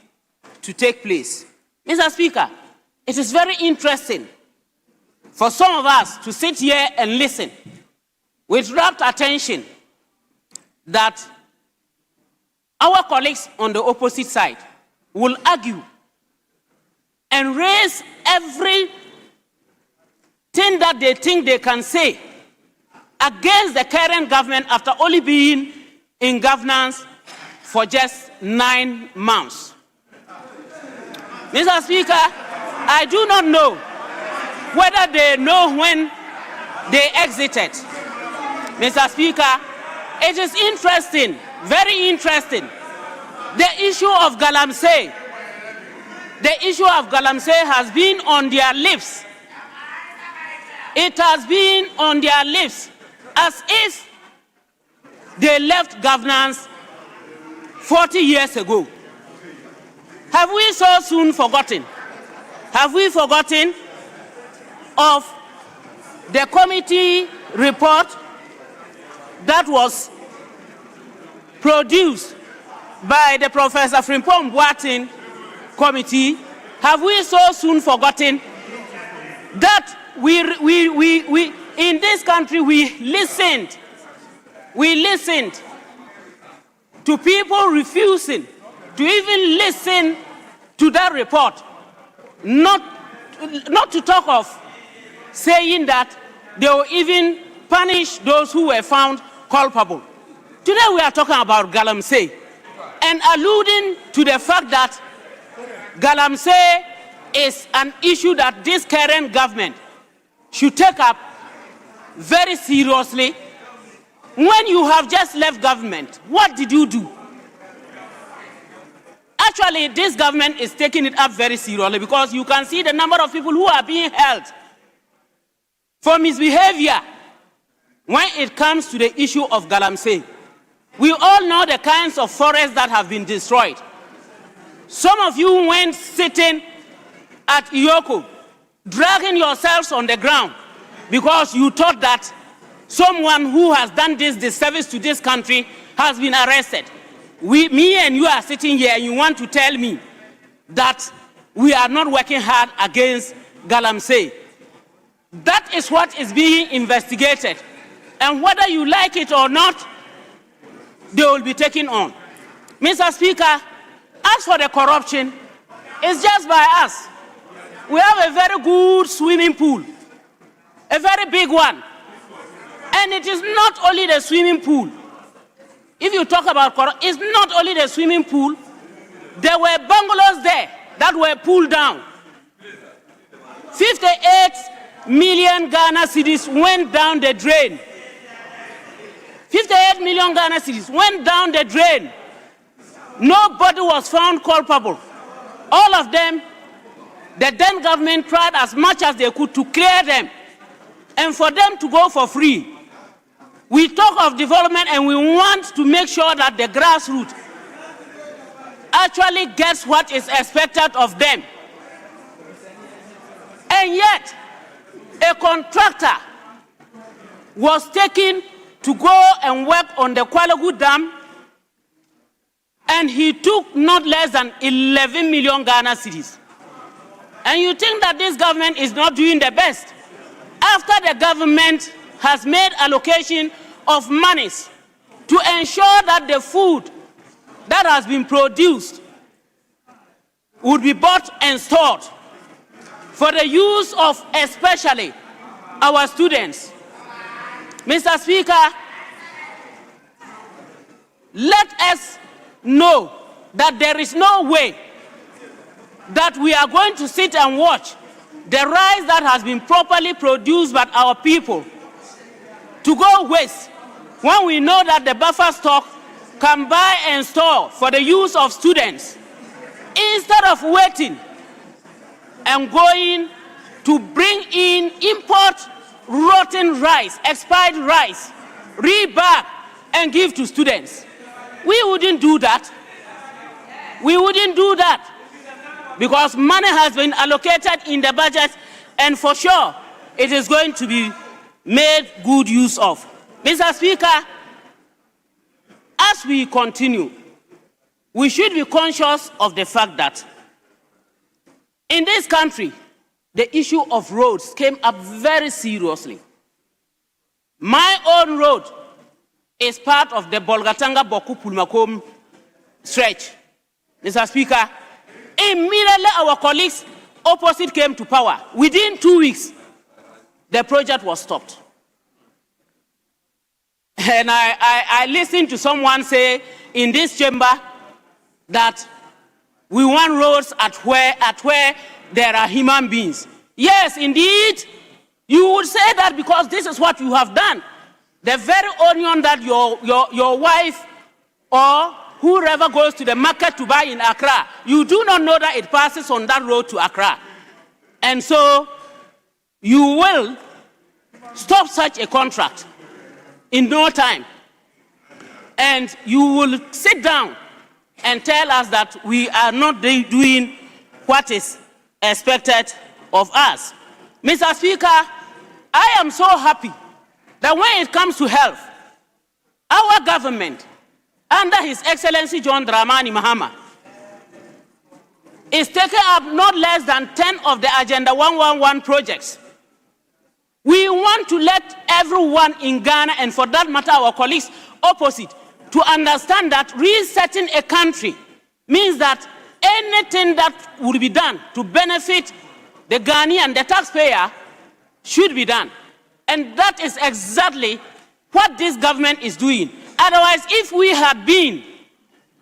to take place. Mr. Speaker, it is very interesting for some of us to sit here and listen with rapt attention that our colleagues on the opposite side will argue and raise everything that they think they can say against the current government after only being in governance for just 9 months. Mr. Speaker, I do not know whether they know when they exited. Mr. Speaker, it is interesting, very interesting. The issue of Galamsey has been on their lips. It has been on their lips as if they left governance 40 years ago. Have we so soon forgotten? Have we forgotten of the committee report that was produced by the Professor Frimpong Boateng committee? Have we so soon forgotten that we in this country we listened to people refusing to even listen to that report, not to talk of saying that they will even punish those who were found culpable. Today we are talking about Galamsey and alluding to the fact that Galamsey is an issue that this current government should take up very seriously. When you have just left government, what did you do? Actually, this government is taking it up very seriously because you can see the number of people who are being held for misbehavior when it comes to the issue of Galamsey. We all know the kinds of forests that have been destroyed. Some of you went sitting at Iyoko, dragging yourselves on the ground because you thought that someone who has done this disservice to this country has been arrested. Me and you are sitting here and you want to tell me that we are not working hard against Galamsey. That is what is being investigated. And whether you like it or not, they will be taken on. Mr. Speaker, as for the corruption, it's just by us. We have a very good swimming pool, a very big one. And it is not only the swimming pool. If you talk about corruption, it's not only the swimming pool. There were bungalows there that were pulled down. 58 million Ghana cedis went down the drain. 58 million Ghana cedis went down the drain. Nobody was found culpable. All of them, the then government tried as much as they could to clear them and for them to go for free. We talk of development and we want to make sure that the grassroots actually gets what is expected of them. And yet, a contractor was taken to go and work on the Kwalagu Dam, and he took not less than 11 million Ghana cedis. And you think that this government is not doing the best? After the government has made allocation of monies to ensure that the food that has been produced would be bought and stored for the use of especially our students. Mr. Speaker, let us know that there is no way that we are going to sit and watch the rice that has been properly produced by our people to go waste when we know that the buffer stock can buy and store for the use of students, instead of waiting and going to bring in import rotten rice, expired rice, rebag, and give to students. We wouldn't do that. We wouldn't do that because money has been allocated in the budget and for sure it is going to be made good use of. Mr. Speaker, as we continue, we should be conscious of the fact that in this country, the issue of roads came up very seriously. My own road is part of the Bolgatanga Boku Pulmakom stretch. Mr. Speaker, immediately our colleagues opposite came to power. Within 2 weeks, the project was stopped. And I listened to someone say in this chamber that we want roads at where there are human beings. Yes, indeed, you would say that because this is what you have done. The very onion that your wife or whoever goes to the market to buy in Accra, you do not know that it passes on that road to Accra. And so you will stop such a contract in no time. And you will sit down and tell us that we are not doing what is expected of us. Mr. Speaker, I am so happy that when it comes to health, our government, under His Excellency John Dramani Mahama, is taking up not less than 10 of the Agenda 111 projects. We want to let everyone in Ghana, and for that matter our colleagues opposite, to understand that resetting a country means that anything that would be done to benefit the Ghanaian, the taxpayer, should be done. And that is exactly what this government is doing. Otherwise, if we had been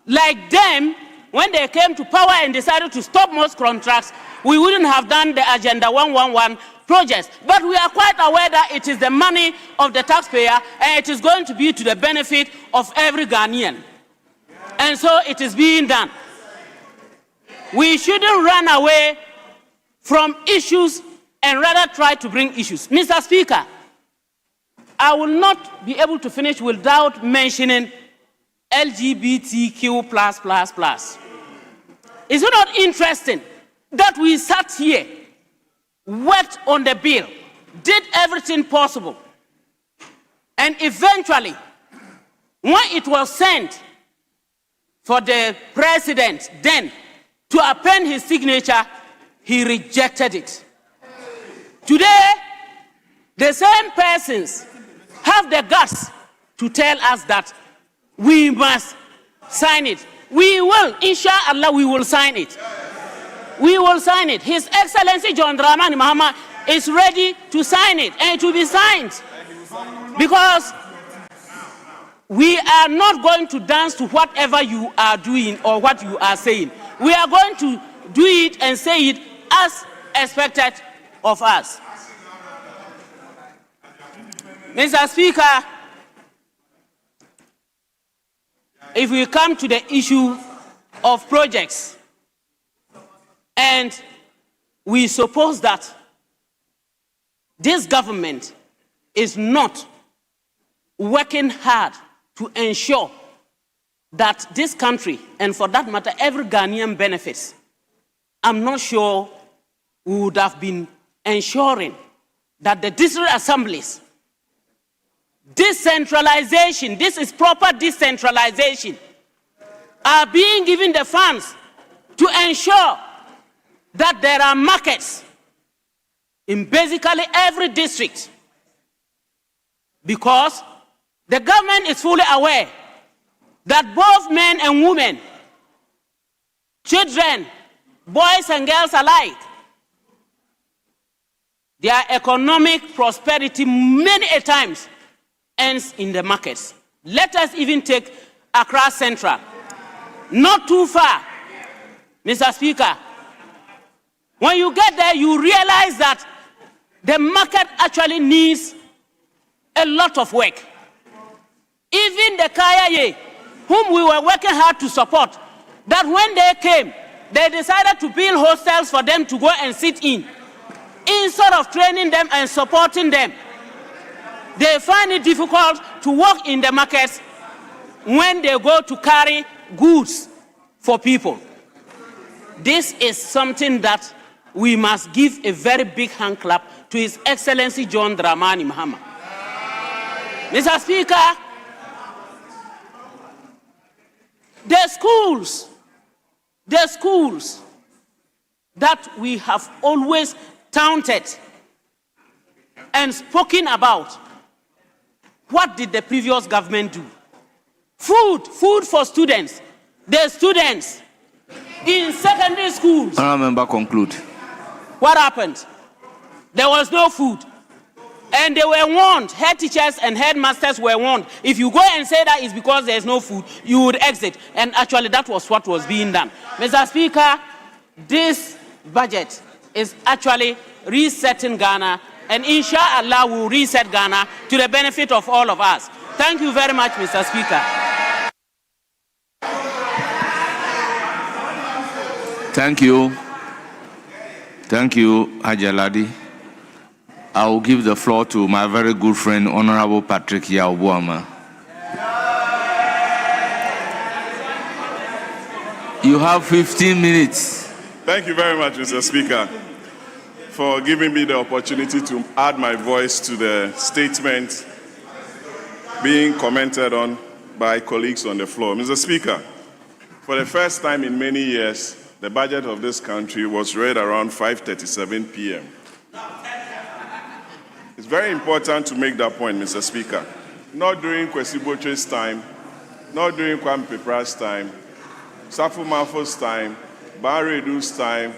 like them when they came to power and decided to stop most contracts, we wouldn't have done the Agenda 111 projects. But we are quite aware that it is the money of the taxpayer and it is going to be to the benefit of every Ghanaian. And so it is being done. We shouldn't run away from issues and rather try to bring issues. Mr. Speaker, I will not be able to finish without mentioning LGBTQ++. Is it not interesting that we sat here, worked on the bill, did everything possible, and eventually, when it was sent for the president then to append his signature, he rejected it. Today, the same persons have the guts to tell us that we must sign it. We will, inshallah, we will sign it. We will sign it. His Excellency John Dramani Mahama is ready to sign it, and it will be signed. Because we are not going to dance to whatever you are doing or what you are saying. We are going to do it and say it as expected of us. Mr. Speaker, if we come to the issue of projects, and we suppose that this government is not working hard to ensure that this country, and for that matter, every Ghanaian benefits, I'm not sure we would have been ensuring that the district assemblies, decentralization, this is proper decentralization, are being given the funds to ensure that there are markets in basically every district, because the government is fully aware that both men and women, children, boys and girls alike, their economic prosperity many a times ends in the markets. Let us even take Accra Central. Not too far, Mr. Speaker. When you get there, you realize that the market actually needs a lot of work. Even the Kayaye, whom we were working hard to support, that when they came, they decided to build hostels for them to go and sit in. Instead of training them and supporting them, they find it difficult to work in the markets when they go to carry goods for people. This is something that we must give a very big hand clap to His Excellency John Dramani Mahama. Mr. Speaker, the schools that we have always touted and spoken about, what did the previous government do? Food for students. The students in secondary schools. Honourable Member, conclude. What happened? There was no food. And they were warned, head teachers and headmasters were warned. If you go and say that it's because there's no food, you would exit. And actually that was what was being done. Mr. Speaker, this budget is actually resetting Ghana, and inshallah will reset Ghana to the benefit of all of us. Thank you very much, Mr. Speaker. Thank you. Thank you, Hajaladi. I will give the floor to my very good friend, Honorable Patrick Yaobuama. You have 15 minutes. Thank you very much, Mr. Speaker, for giving me the opportunity to add my voice to the statement being commented on by colleagues on the floor. Mr. Speaker, for the first time in many years, the budget of this country was read around 5:37 p.m. It's very important to make that point, Mr. Speaker. Not during Kwesi Botche's time, not during Kwame Pepra's time, Safu Mafo's time, Barry Edu's time,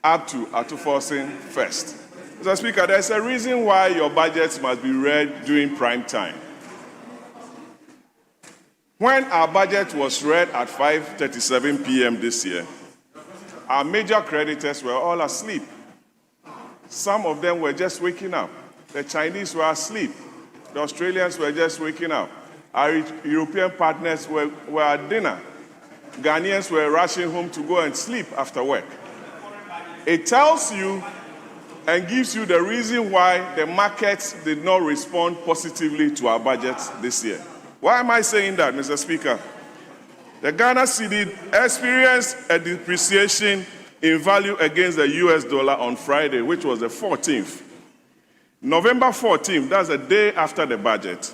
up to Atufosin first. Mr. Speaker, there's a reason why your budgets must be read during prime time. When our budget was read at 5:37 p.m. this year, our major creditors were all asleep. Some of them were just waking up. The Chinese were asleep. The Australians were just waking up. Our European partners were at dinner. Ghanaians were rushing home to go and sleep after work. It tells you and gives you the reason why the markets did not respond positively to our budget this year. Why am I saying that, Mr. Speaker? The Ghana cedi experienced a depreciation in value against the US dollar on Friday, which was the 14th. November 14th, that's the day after the budget,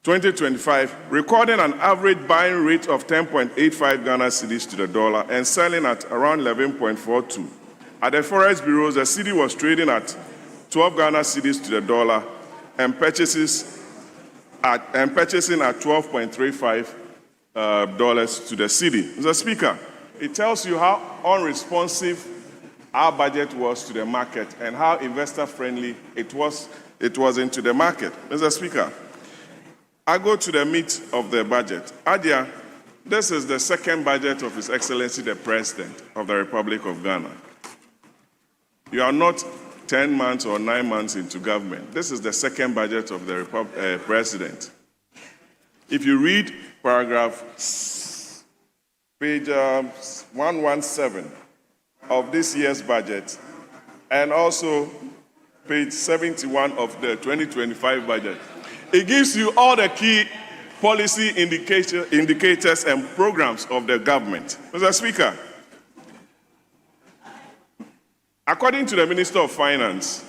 2025, recording an average buying rate of 10.85 Ghana cedis to the dollar and selling at around 11.42. At the Forex bureaus, the cedi was trading at 12 Ghana cedis to the dollar and purchasing at $12.35 to the cedi. Mr. Speaker, it tells you how unresponsive our budget was to the market and how investor-friendly it was into the market. Mr. Speaker, I go to the meat of the budget. Adia, this is the second budget of His Excellency the President of the Republic of Ghana. You are not 10 months or 9 months into government. This is the second budget of the President. If you read paragraph page 117 of this year's budget, and also page 71 of the 2025 budget, it gives you all the key policy indicators and programs of the government. Mr. Speaker, according to the Minister of Finance,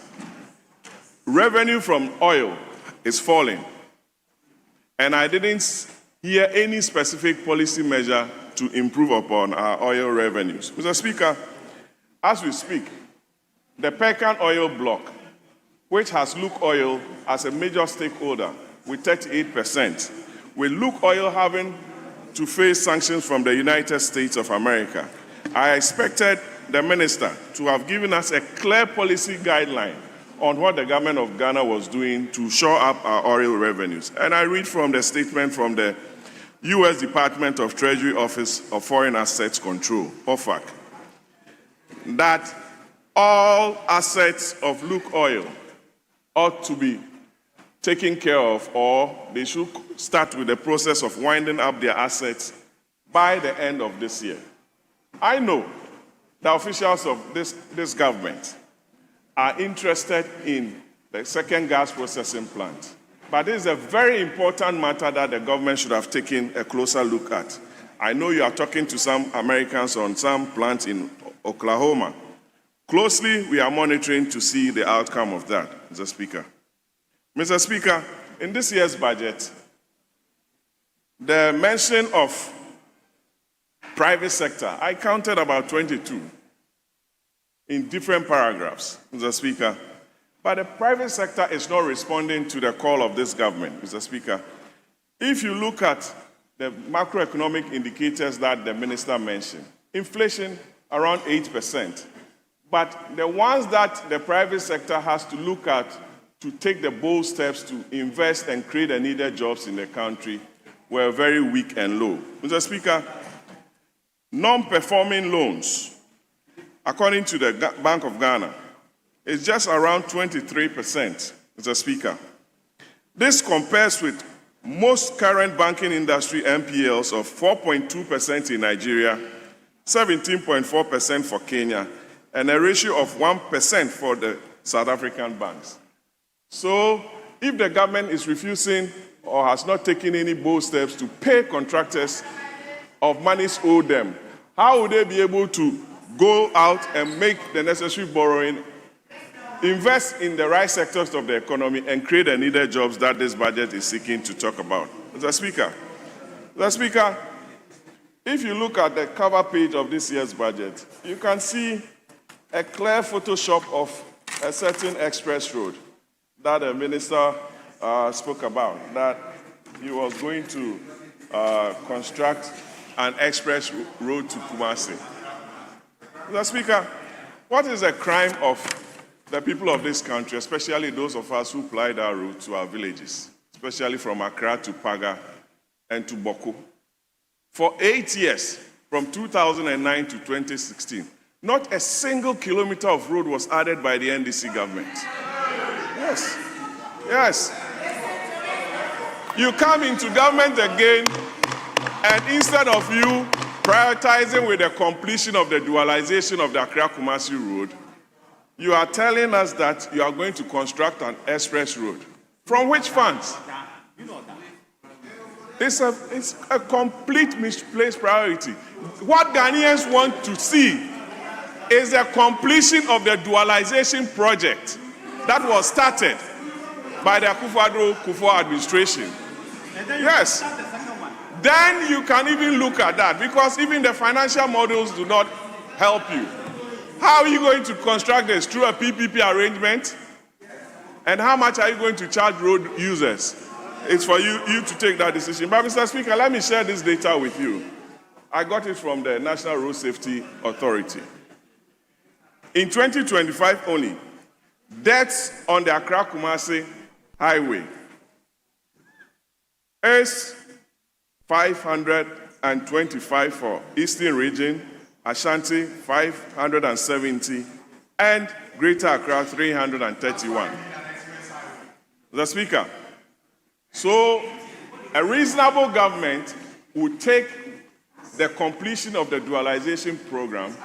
revenue from oil is falling, and I didn't hear any specific policy measure to improve upon our oil revenues. Mr. Speaker, as we speak, the Pecan Oil Block, which has Lukoil as a major stakeholder with 38%, with Lukoil having to face sanctions from the United States of America, I expected the minister to have given us a clear policy guideline on what the government of Ghana was doing to shore up our oil revenues. And I read from the statement from the U.S. Department of Treasury Office of Foreign Assets Control, OFAC, that all assets of Lukoil ought to be taken care of, or they should start with the process of winding up their assets by the end of this year. I know the officials of this government are interested in the second gas processing plant, but this is a very important matter that the government should have taken a closer look at. I know you are talking to some Americans on some plant in Oklahoma. Closely, we are monitoring to see the outcome of that, Mr. Speaker. Mr. Speaker, in this year's budget, the mention of private sector, I counted about 22 in different paragraphs, Mr. Speaker. But the private sector is not responding to the call of this government, Mr. Speaker. If you look at the macroeconomic indicators that the minister mentioned, inflation around 8%. But the ones that the private sector has to look at to take the bold steps to invest and create the needed jobs in the country were very weak and low. Mr. Speaker, non-performing loans, according to the Bank of Ghana, is just around 23%, Mr. Speaker. This compares with most current banking industry NPLs of 4.2% in Nigeria, 17.4% for Kenya, and a ratio of 1% for the South African banks. So, if the government is refusing or has not taken any bold steps to pay contractors of monies owed them, how would they be able to go out and make the necessary borrowing, invest in the right sectors of the economy, and create the needed jobs that this budget is seeking to talk about? Mr. Speaker, if you look at the cover page of this year's budget, you can see a clear Photoshop of a certain express road that the minister spoke about, that he was going to construct an express road to Kumasi. Mr. Speaker, what is the crime of the people of this country, especially those of us who ply that route to our villages, especially from Accra to Paga and to Boko? For 8 years, from 2009 to 2016, not a single kilometer of road was added by the NDC government. Yes. You come into government again, and instead of you prioritizing with the completion of the dualization of the Accra-Kumasi road, you are telling us that you are going to construct an express road. From which funds? It's a complete misplaced priority. What Ghanaians want to see is the completion of the dualization project that was started by the Akufo-Addo administration. Yes. Then you can even look at that, because even the financial models do not help you. How are you going to construct this? Through a PPP arrangement? And how much are you going to charge road users? It's for you to take that decision. But Mr. Speaker, let me share this data with you. I got it from the National Road Safety Authority. In 2025 only, deaths on the Accra-Kumasi Highway is 525 for Eastern Region, Ashanti 570, and Greater Accra 331. Mr. Speaker, so a reasonable government would take the completion of the dualization program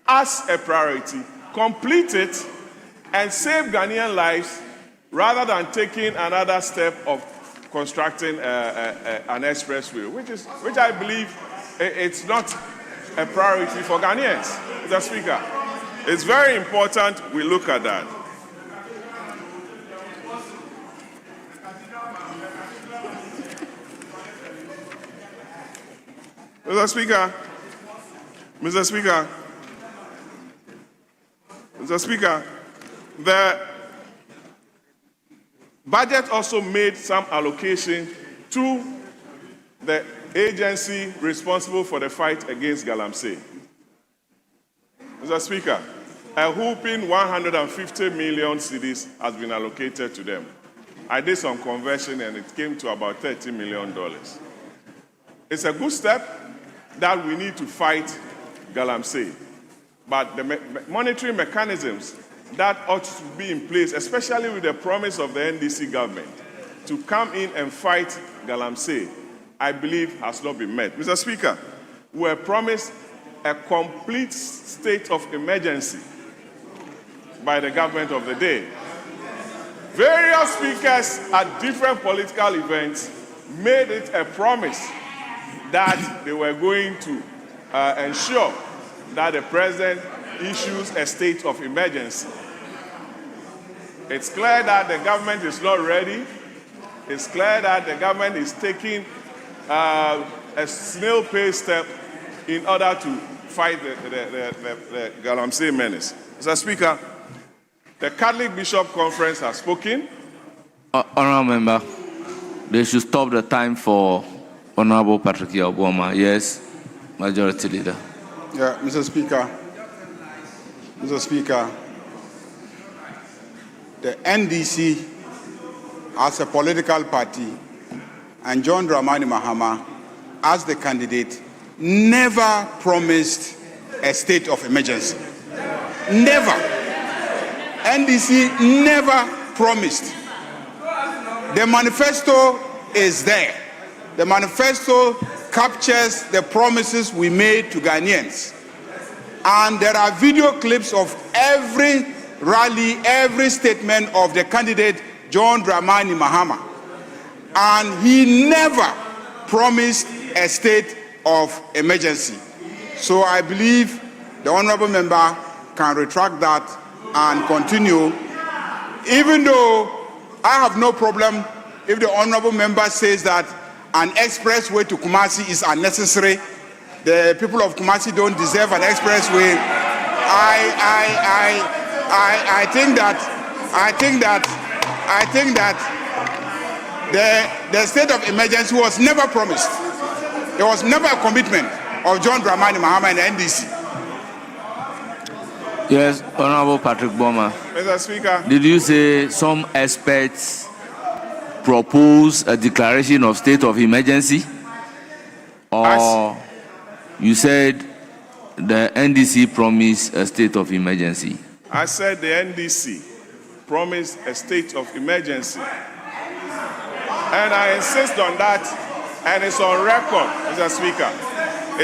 as a priority, complete it, and save Ghanaian lives rather than taking another step of constructing an expressway, which I believe it's not a priority for Ghanaians. Mr. Speaker, it's very important we look at that. Mr. Speaker, the budget also made some allocation to the agency responsible for the fight against Galamsey. Mr. Speaker, a whopping 150 million cedis has been allocated to them. I did some conversion and it came to about $30 million. It's a good step that we need to fight Galamsey. But the monetary mechanisms that ought to be in place, especially with the promise of the NDC government to come in and fight Galamsey, I believe has not been met. Mr. Speaker, we were promised a complete state of emergency by the government of the day. Various speakers at different political events made it a promise that they were going to ensure that the president issues a state of emergency. It's clear that the government is not ready. It's clear that the government is taking a snail-pace step in order to fight the Galamsey menace. Mr. Speaker, the Catholic Bishop Conference has spoken. Honourable Member, they should stop the time for Honourable Patrick Obama. Yes, Majority Leader. Yeah, Mr. Speaker, the NDC as a political party and John Dramani Mahama as the candidate never promised a state of emergency. Never. NDC never promised. The manifesto is there. The manifesto captures the promises we made to Ghanaians. And there are video clips of every rally, every statement of the candidate, John Dramani Mahama. And he never promised a state of emergency. So I believe the honorable member can retract that and continue, even though I have no problem if the honorable member says that an expressway to Kumasi is unnecessary. The people of Kumasi don't deserve an expressway. I think that the state of emergency was never promised. There was never a commitment of John Dramani Mahama and the NDC. Yes, Honourable Patrick Boma. Mr. Speaker. Did you say some experts propose a declaration of state of emergency? Or you said the NDC promised a state of emergency? I said the NDC promised a state of emergency. And I insist on that, and it's on record, Mr. Speaker.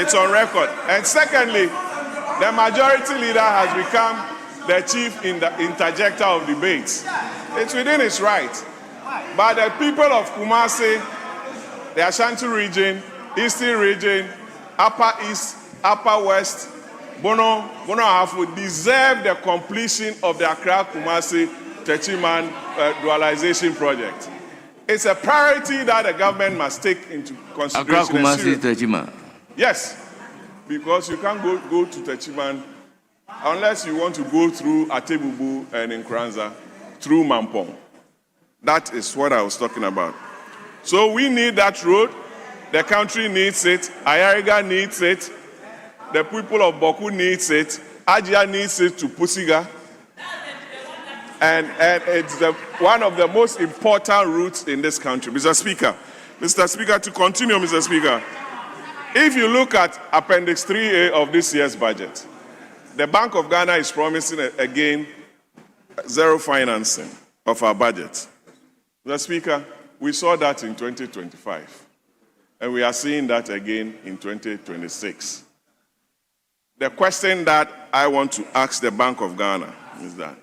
It's on record. And secondly, the majority leader has become the chief interjector of debates. It's within his right. But the people of Kumasi, the Ashanti region, Eastern region, Upper East, Upper West, Bono Ahafu deserve the completion of the Accra-Kumasi Techiman dualization project. It's a priority that the government must take into consideration. Accra-Kumasi Techiman? Yes, because you can't go to Techiman unless you want to go through Atebubu and Nkranza. through Mampong. That is what I was talking about. So we need that road. The country needs it. Ayariga needs it. The people of Boku needs it. Ajia needs it to Pusiga. And it's one of the most important routes in this country. Mr. Speaker, to continue, Mr. Speaker, if you look at Appendix 3A of this year's budget, the Bank of Ghana is promising again zero financing of our budget. Mr. Speaker, we saw that in 2025, and we are seeing that again in 2026. The question that I want to ask the Bank of Ghana is that,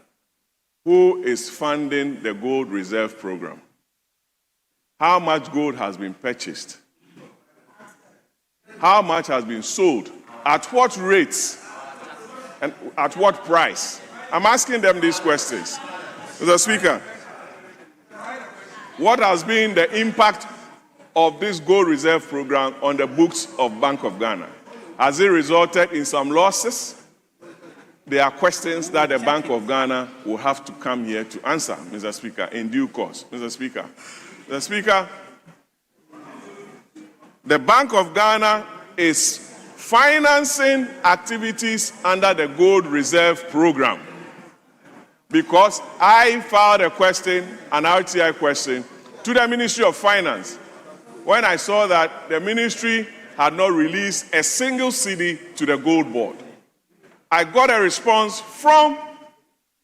who is funding the gold reserve program? How much gold has been purchased? How much has been sold? At what rates? And at what price? I'm asking them these questions. Mr. Speaker, what has been the impact of this gold reserve program on the books of Bank of Ghana? Has it resulted in some losses? There are questions that the Bank of Ghana will have to come here to answer, Mr. Speaker, in due course. Mr. Speaker, the Bank of Ghana is financing activities under the Gold Reserve Program because I filed a question, an RTI question, to the Ministry of Finance when I saw that the ministry had not released a single cedi to the Gold Board. I got a response from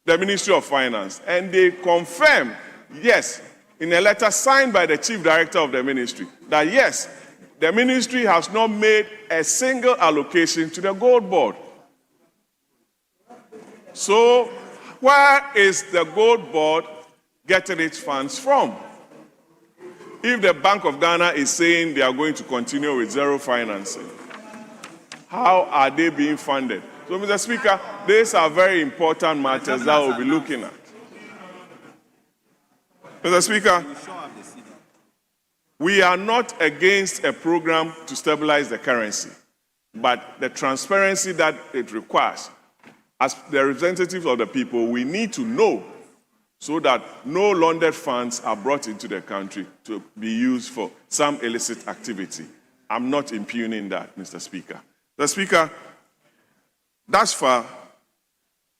the Ministry of Finance, and they confirmed, yes, in a letter signed by the Chief Director of the ministry, that yes, the ministry has not made a single allocation to the Gold Board. So, where is the Gold Board getting its funds from? If the Bank of Ghana is saying they are going to continue with zero financing, how are they being funded? So, Mr. Speaker, these are very important matters that we'll be looking at. Mr. Speaker, we are not against a program to stabilize the currency, but the transparency that it requires, as the representatives of the people, we need to know so that no laundered funds are brought into the country to be used for some illicit activity. I'm not impugning that, Mr. Speaker. Mr. Speaker, thus far,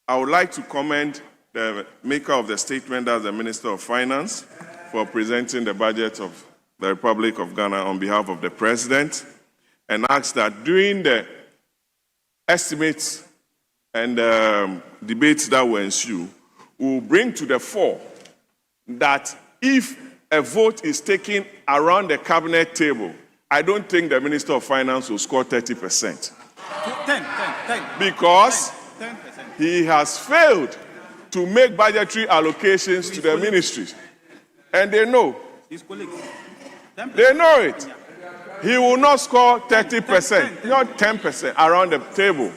I would like to commend the maker of the statement as the Minister of Finance for presenting the budget of the Republic of Ghana on behalf of the President, and ask that during the estimates and debates that will ensue, we will bring to the fore that if a vote is taken around the cabinet table, I don't think the Minister of Finance will score 30%. 10. Because he has failed to make budgetary allocations to the ministries. And they know. They know it. He will not score 30%, not 10% around the table.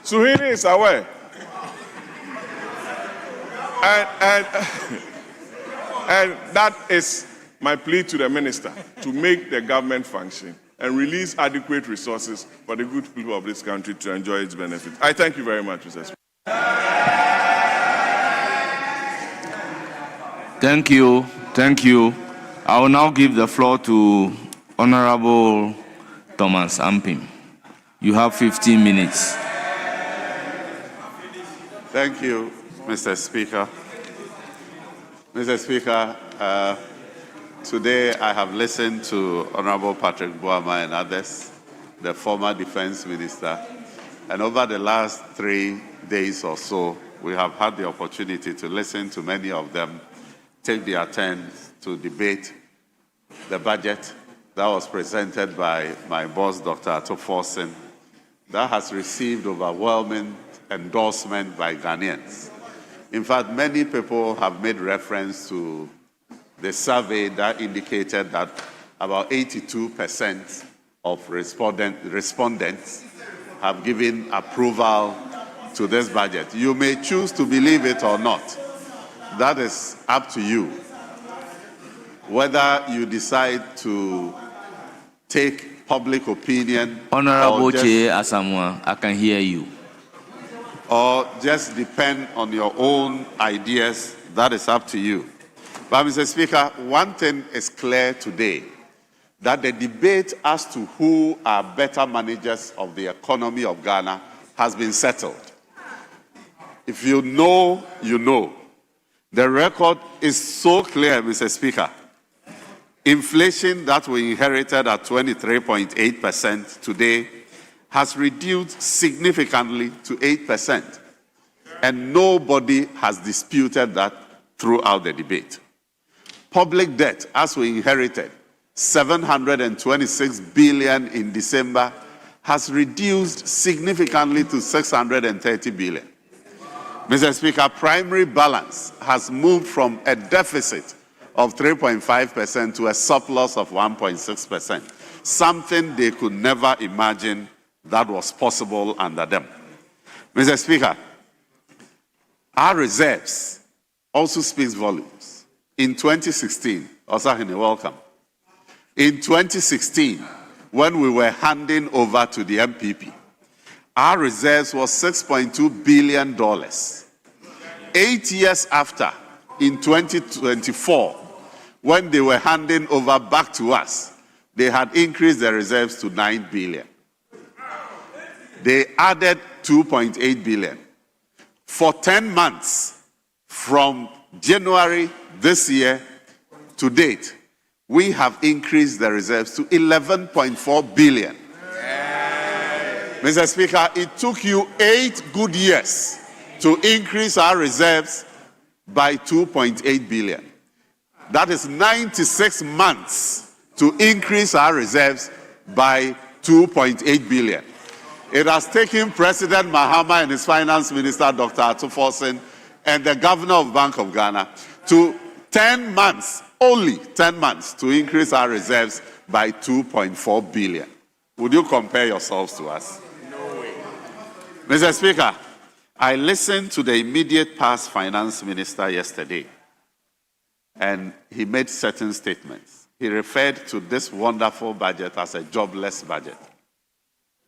Suhini is aware. And that is my plea to the minister, to make the government function and release adequate resources for the good people of this country to enjoy its benefits. I thank you very much, Mr. Speaker. Thank you. I will now give the floor to Honorable Thomas Ampim. You have 15 minutes. Thank you, Mr. Speaker. Mr. Speaker, today I have listened to Honorable Patrick Boama and others, the former defense minister, and over the last 3 days or so, we have had the opportunity to listen to many of them take their turn to debate the budget that was presented by my boss, Dr. Ato Forson, that has received overwhelming endorsement by Ghanaians. In fact, many people have made reference to the survey that indicated that about 82% of respondents have given approval to this budget. You may choose to believe it or not. That is up to you. Whether you decide to take public opinion. Honorable Che Asamoah, I can hear you. or just depend on your own ideas, that is up to you. But Mr. Speaker, one thing is clear today, that the debate as to who are better managers of the economy of Ghana has been settled. If you know, you know. The record is so clear, Mr. Speaker. Inflation that we inherited at 23.8% today has reduced significantly to 8%. And nobody has disputed that throughout the debate. Public debt, as we inherited, 726 billion in December, has reduced significantly to 630 billion. Mr. Speaker, primary balance has moved from a deficit of 3.5% to a surplus of 1.6%, something they could never imagine that was possible under them. Mr. Speaker, our reserves also speaks volumes. In 2016, Osahene, welcome. In 2016, when we were handing over to the MPP, our reserves was $6.2 billion. 8 years after, in 2024, when they were handing over back to us, they had increased their reserves to $9 billion. They added $2.8 billion. For 10 months, from January this year to date, we have increased the reserves to $11.4 billion. Mr. Speaker, it took you 8 good years to increase our reserves by $2.8 billion. That is 96 months to increase our reserves by $2.8 billion. It has taken President Mahama and his finance minister, Dr. Ato Forson, and the governor of Bank of Ghana to 10 months, only 10 months, to increase our reserves by $2.4 billion. Would you compare yourselves to us? No way. Mr. Speaker, I listened to the immediate past finance minister yesterday, and he made certain statements. He referred to this wonderful budget as a jobless budget.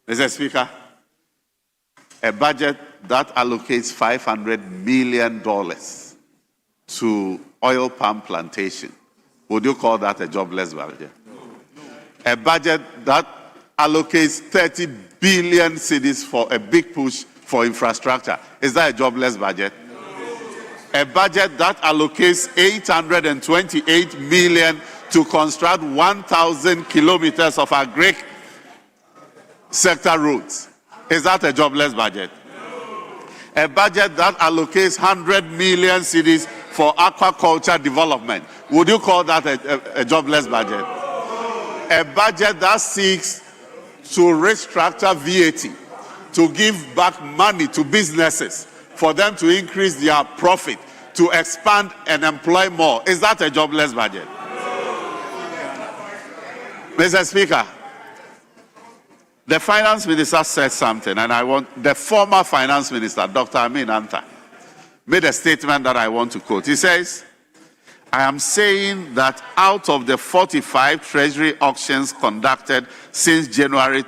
Mr. Speaker, a budget that allocates $500 million to oil palm plantation, would you call that a jobless budget? No. A budget that allocates 30 billion cedis for a big push for infrastructure, is that a jobless budget? No. A budget that allocates 828 million to construct 1,000 kilometers of agric sector roads, is that a jobless budget? No. A budget that allocates 100 million cedis for aquaculture development, would you call that a jobless budget? No. A budget that seeks to restructure VAT, to give back money to businesses for them to increase their profit, to expand and employ more, is that a jobless budget? No. Mr. Speaker, the finance minister said something, and I want the former finance minister, Dr. Amin Anta, made a statement that I want to quote. He says, I am saying that out of the 45 treasury auctions conducted since January,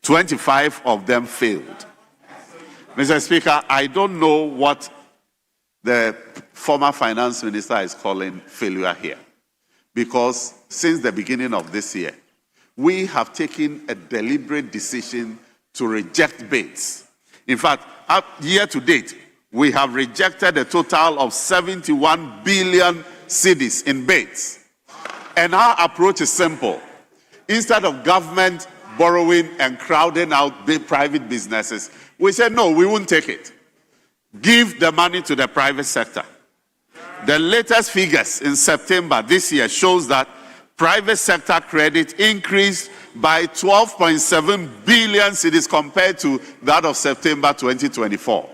25 of them failed. Mr. Speaker, I don't know what the former finance minister is calling failure here, because since the beginning of this year, we have taken a deliberate decision to reject bids. In fact, year to date, we have rejected a total of 71 billion cedis in bids. And our approach is simple. Instead of government borrowing and crowding out big private businesses, we said, no, we won't take it. Give the money to the private sector. The latest figures in September this year shows that private sector credit increased by 12.7 billion cedis compared to that of September 2024.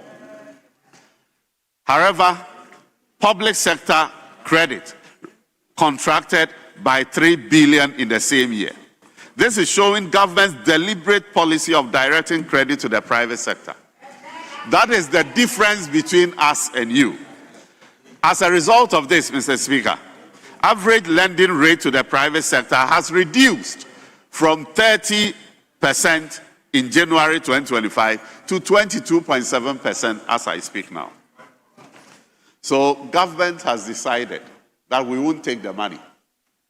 However, public sector credit contracted by 3 billion in the same year. This is showing government's deliberate policy of directing credit to the private sector. That is the difference between us and you. As a result of this, Mr. Speaker, average lending rate to the private sector has reduced from 30% in January 2025 to 22.7% as I speak now. So government has decided that we won't take the money.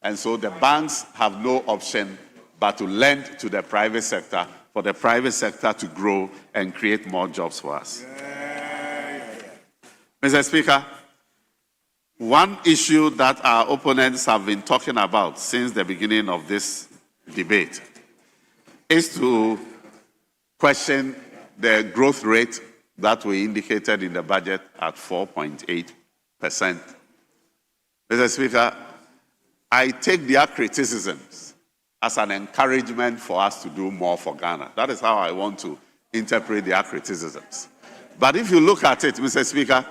And so the banks have no option but to lend to the private sector for the private sector to grow and create more jobs for us. Mr. Speaker, one issue that our opponents have been talking about since the beginning of this debate is to question the growth rate that we indicated in the budget at 4.8%. Mr. Speaker, I take their criticisms as an encouragement for us to do more for Ghana. That is how I want to interpret their criticisms. But if you look at it, Mr. Speaker,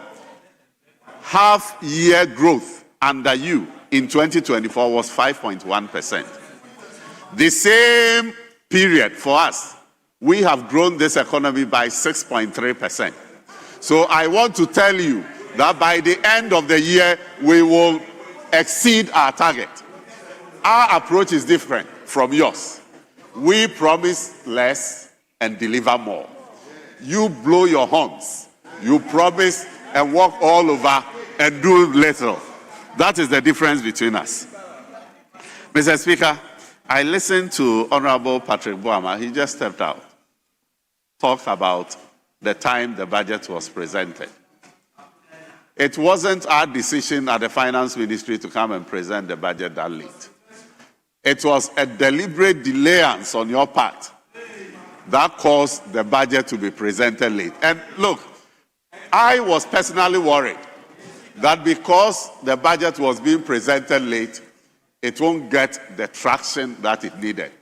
half-year growth under you in 2024 was 5.1%. The same period for us, we have grown this economy by 6.3%. So I want to tell you that by the end of the year, we will exceed our target. Our approach is different from yours. We promise less and deliver more. You blow your horns. You promise and walk all over and do little. That is the difference between us. Mr. Speaker, I listened to Honorable Patrick Boama. He just stepped out. Talked about the time the budget was presented. It wasn't our decision at the Finance Ministry to come and present the budget that late. It was a deliberate delayance on your part that caused the budget to be presented late. And look, I was personally worried that because the budget was being presented late, it won't get the traction that it needed.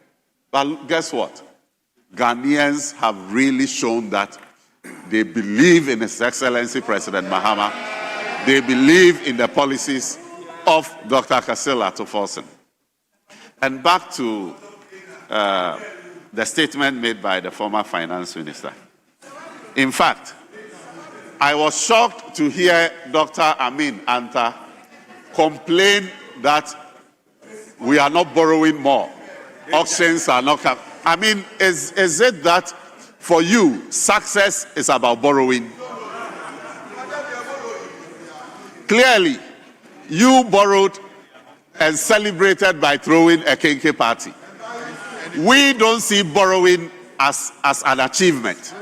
But guess what? Ghanaians have really shown that they believe in His Excellency President Mahama. They believe in the policies of Dr. Kasila Toforsen. And back to the statement made by the former finance minister. In fact, I was shocked to hear Dr. Amin Anta complain that we are not borrowing more. Auctions are not coming. I mean, is it that for you, success is about borrowing? Clearly, you borrowed and celebrated by throwing a Kenke party. We don't see borrowing as an achievement.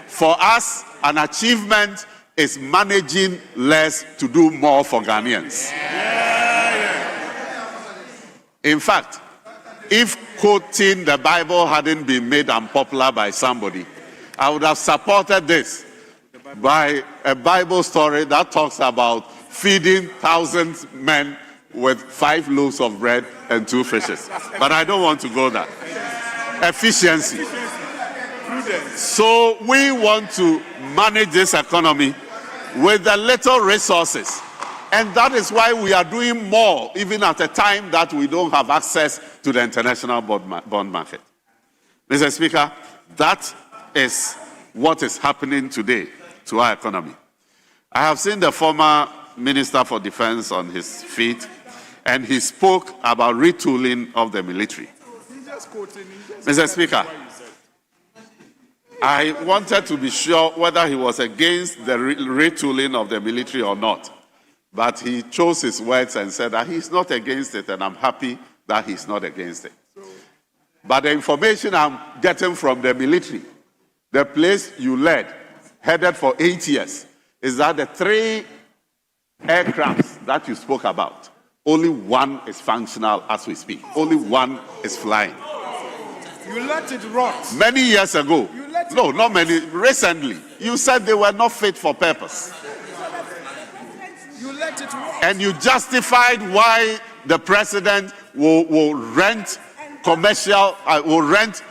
For us, an achievement is managing less to do more for Ghanaians. In fact, if quoting the Bible hadn't been made unpopular by somebody, I would have supported this by a Bible story that talks about feeding thousands men with 5 loaves of bread and 2 fishes. But I don't want to go there. Efficiency. So we want to manage this economy with the little resources. And that is why we are doing more, even at a time that we don't have access to the international bond market. Mr. Speaker, that is what is happening today to our economy. I have seen the former Minister for Defense on his feet, and he spoke about retooling of the military. Mr. Speaker, I wanted to be sure whether he was against the retooling of the military or not. But he chose his words and said that he's not against it, and I'm happy that he's not against it. But the information I'm getting from the military, the place you led, headed for 8 years, is that the 3 aircrafts that you spoke about, only 1 is functional as we speak. Only 1 is flying. You let it rot. Many years ago, no, not many, recently, you said they were not fit for purpose. You let it rot. And you justified why the president will rent commercial, will rent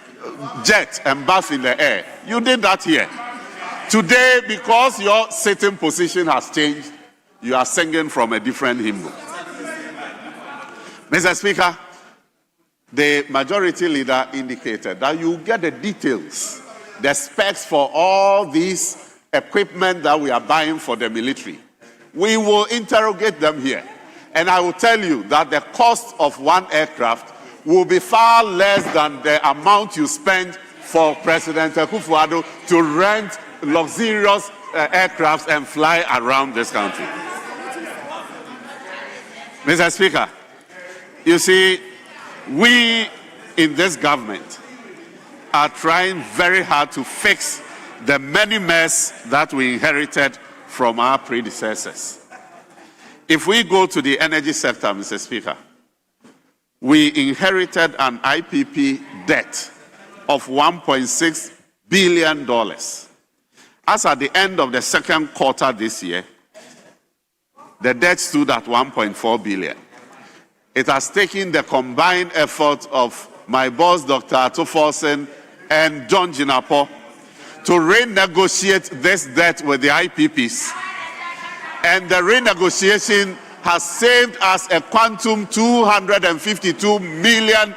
jet and bath in the air. You did that here. Today, because your sitting position has changed, you are singing from a different hymn. Mr. Speaker, the majority leader indicated that you get the details, the specs for all these equipment that we are buying for the military. We will interrogate them here. And I will tell you that the cost of 1 aircraft will be far less than the amount you spend for President Akufo-Addo to rent luxurious aircrafts and fly around this country. Mr. Speaker, you see, we in this government are trying very hard to fix the many mess that we inherited from our predecessors. If we go to the energy sector, Mr. Speaker, we inherited an IPP debt of $1.6 billion. As at the end of the second quarter this year, the debt stood at $1.4 billion. It has taken the combined effort of my boss, Dr. Ato Forson, and John Jinapor to renegotiate this debt with the IPPs. And the renegotiation has saved us a quantum $252 million.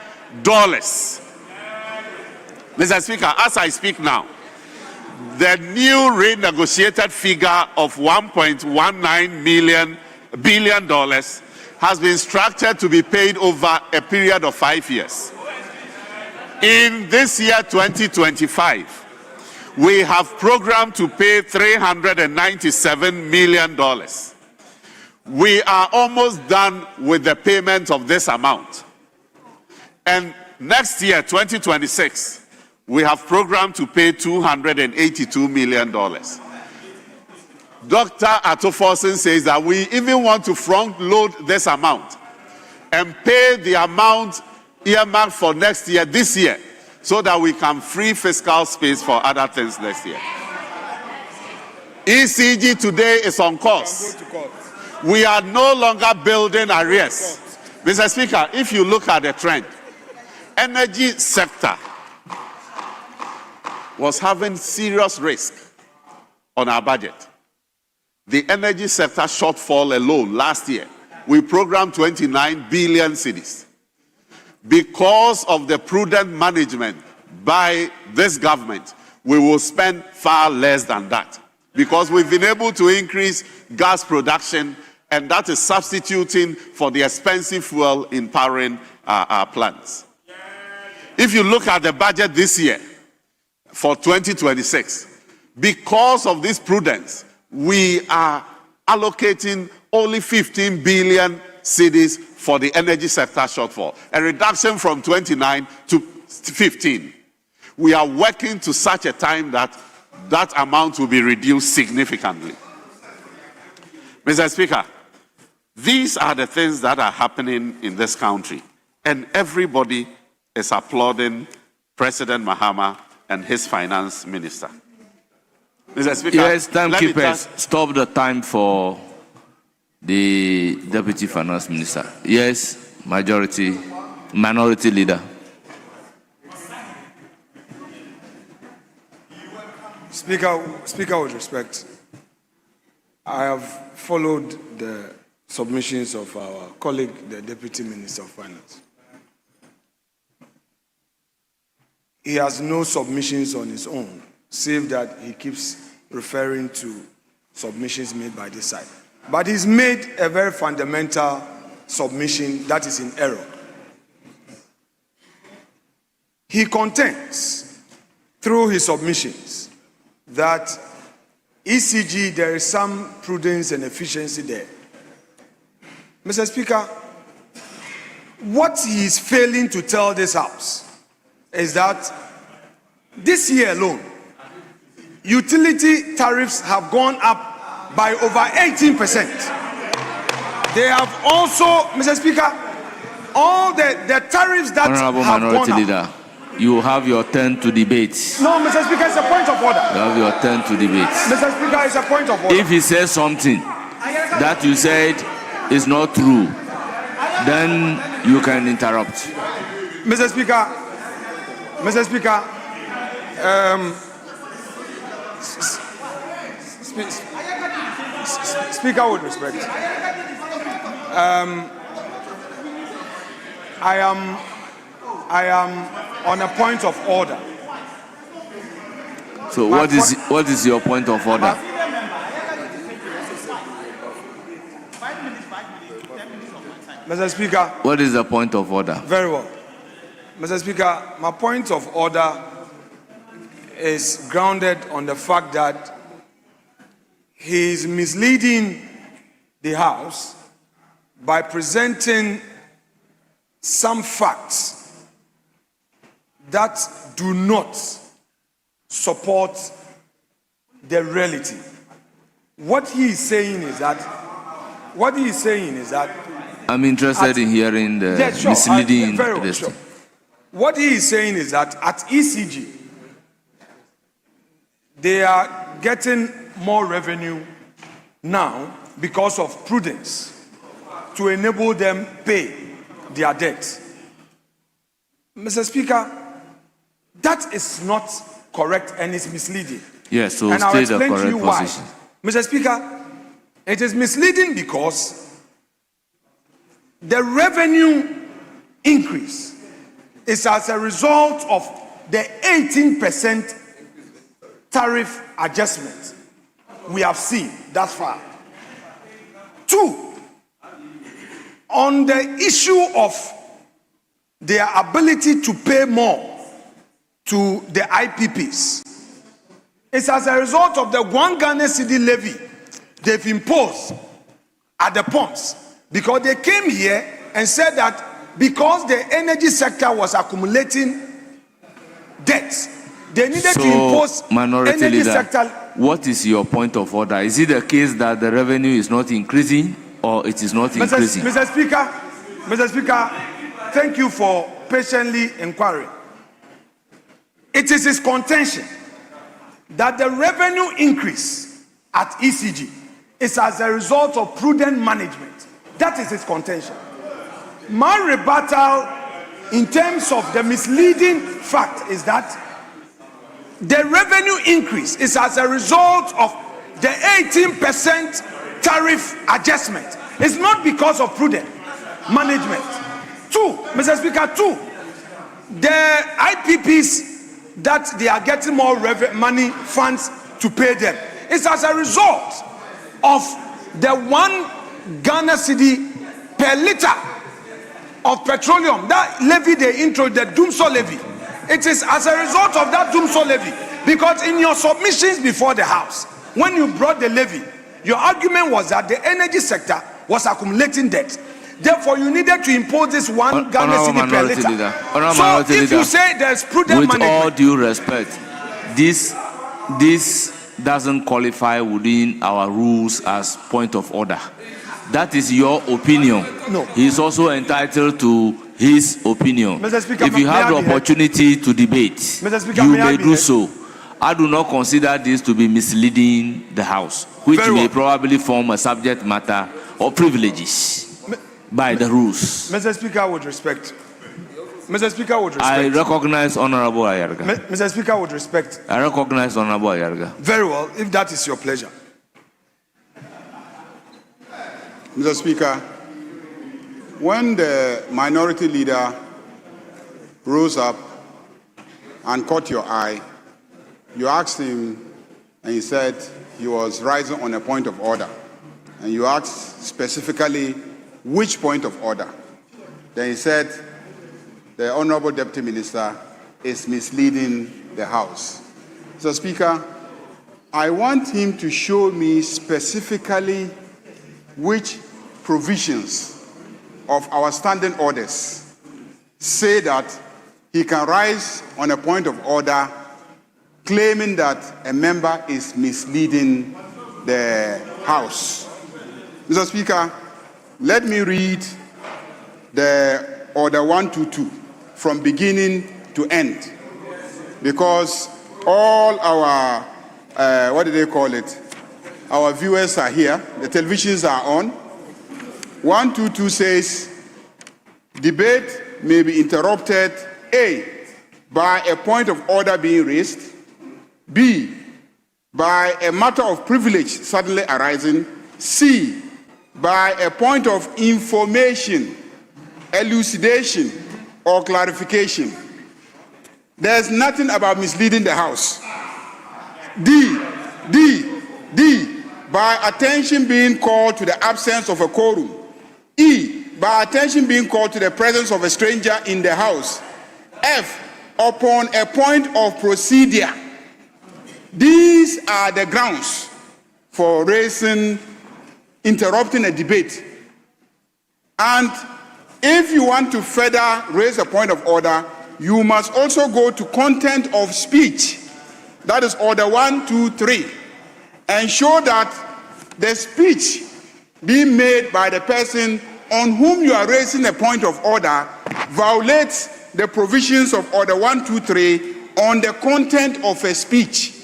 Mr. Speaker, as I speak now, the new renegotiated figure of $1.19 billion has been structured to be paid over a period of 5 years. In this year, 2025, we have programmed to pay $397 million. We are almost done with the payment of this amount. And next year, 2026, we have programmed to pay $282 million. Dr. Ato Forson says that we even want to front load this amount and pay the amount earmarked for next year, this year, so that we can free fiscal space for other things next year. ECG today is on course. We are no longer building arrears. Mr. Speaker, if you look at the trend, energy sector was having serious risk on our budget. The energy sector shortfall alone last year, we programmed 29 billion cedis. Because of the prudent management by this government, we will spend far less than that. Because we've been able to increase gas production, and that is substituting for the expensive fuel in powering our plants. If you look at the budget this year, for 2026, because of this prudence, we are allocating only 15 billion cedis for the energy sector shortfall, a reduction from 29 to 15. We are working to such a time that that amount will be reduced significantly. Mr. Speaker, these are the things that are happening in this country, and everybody is applauding President Mahama and his finance minister. Mr. Speaker, yes, timekeepers, stop the time for the Deputy Finance Minister. Yes, minority leader. Speaker, with respect, I have followed the submissions of our colleague, the Deputy Minister of Finance. He has no submissions on his own, save that he keeps referring to submissions made by this side. But he's made a very fundamental submission that is in error. He contends, through his submissions, that ECG, there is some prudence and efficiency there. Mr. Speaker, what he is failing to tell this House is that this year alone, utility tariffs have gone up by over 18%. They have also, Mr. Speaker, all the tariffs that Honorable have Minority gone Leader, up. you have your turn to debate. No, Mr. Speaker, it's a point of order. You have your turn to debate. Mr. Speaker, it's a point of order. If he says something that you said is not true, then you can interrupt. Mr. Speaker, Speaker, with respect, I am on a point of order. So what is your point of order? Mr. Speaker. What is the point of order? Very well. Mr. Speaker, my point of order is grounded on the fact that he is misleading the House by presenting some facts that do not support the reality. What he is saying is that I'm interested in hearing the misleading. Sure. What he is saying is that at ECG, they are getting more revenue now because of prudence to enable them pay their debt. Mr. Speaker, that is not correct and it's misleading. Yes, so and I'll state the explain to correct you why. position. Mr. Speaker, it is misleading because the revenue increase is as a result of the 18% tariff adjustment we have seen thus far. 2, on the issue of their ability to pay more to the IPPs, it's as a result of the 1 Ghana cedi levy they've imposed at the pumps, because they came here and said that because the energy sector was accumulating debts, they needed to impose Minority energy Leader, sector. what is your point of order? Is it the case that the revenue is not increasing or it is not increasing? Mr. Speaker, thank you for patiently inquiring. It is his contention that the revenue increase at ECG is as a result of prudent management. That is his contention. My rebuttal in terms of the misleading fact is that the revenue increase is as a result of the 18% tariff adjustment. It's not because of prudent management. 2, Mr. Speaker, 2, the IPPs that they are getting more money funds to pay them. It's as a result of the 1 Ghana cedi per liter of petroleum, that levy they introduced, the Dumso levy. It is as a result of that Dumso levy, because in your submissions before the House, when you brought the levy, your argument was that the energy sector was accumulating debt. Therefore, you needed to impose this 1 Ghana cedi per liter. So, if you say there's prudent with management, all due respect, this doesn't qualify within our rules as point of order. That is your opinion. No. He is also entitled to his opinion. Mr. Speaker, if you may have I the be heard? opportunity to debate, Mr. Speaker, you may I may be do heard? so. I do not consider this to be misleading the House, which Very may well. probably form a subject matter or privileges by the rules. Mr. Speaker, with respect. Mr. Speaker, with I respect. recognize Honorable Ayarga. Mr. Speaker, with respect. I recognize Honorable Ayarga. Very well, if that is your pleasure. Mr. Speaker, when the minority leader rose up and caught your eye, you asked him, and he said he was rising on a point of order. And you asked specifically which point of order. Then he said the Honorable Deputy Minister is misleading the House. Mr. Speaker, I want him to show me specifically which provisions of our standing orders say that he can rise on a point of order claiming that a member is misleading the House. Mr. Speaker, let me read the Order 122 from beginning to end, because all our, our viewers are here, the televisions are on. 122 says, debate may be interrupted, A, by a point of order being raised, B, by a matter of privilege suddenly arising, C, by a point of information, elucidation, or clarification. There's nothing about misleading the House. D, by attention being called to the absence of a quorum. E, by attention being called to the presence of a stranger in the House. F, upon a point of procedure these are the grounds for interrupting a debate. And if you want to further raise a point of order, you must also go to content of speech. That is order 1, 2, 3. And show that the speech being made by the person on whom you are raising a point of order violates the provisions of order 1, 2, 3 on the content of a speech.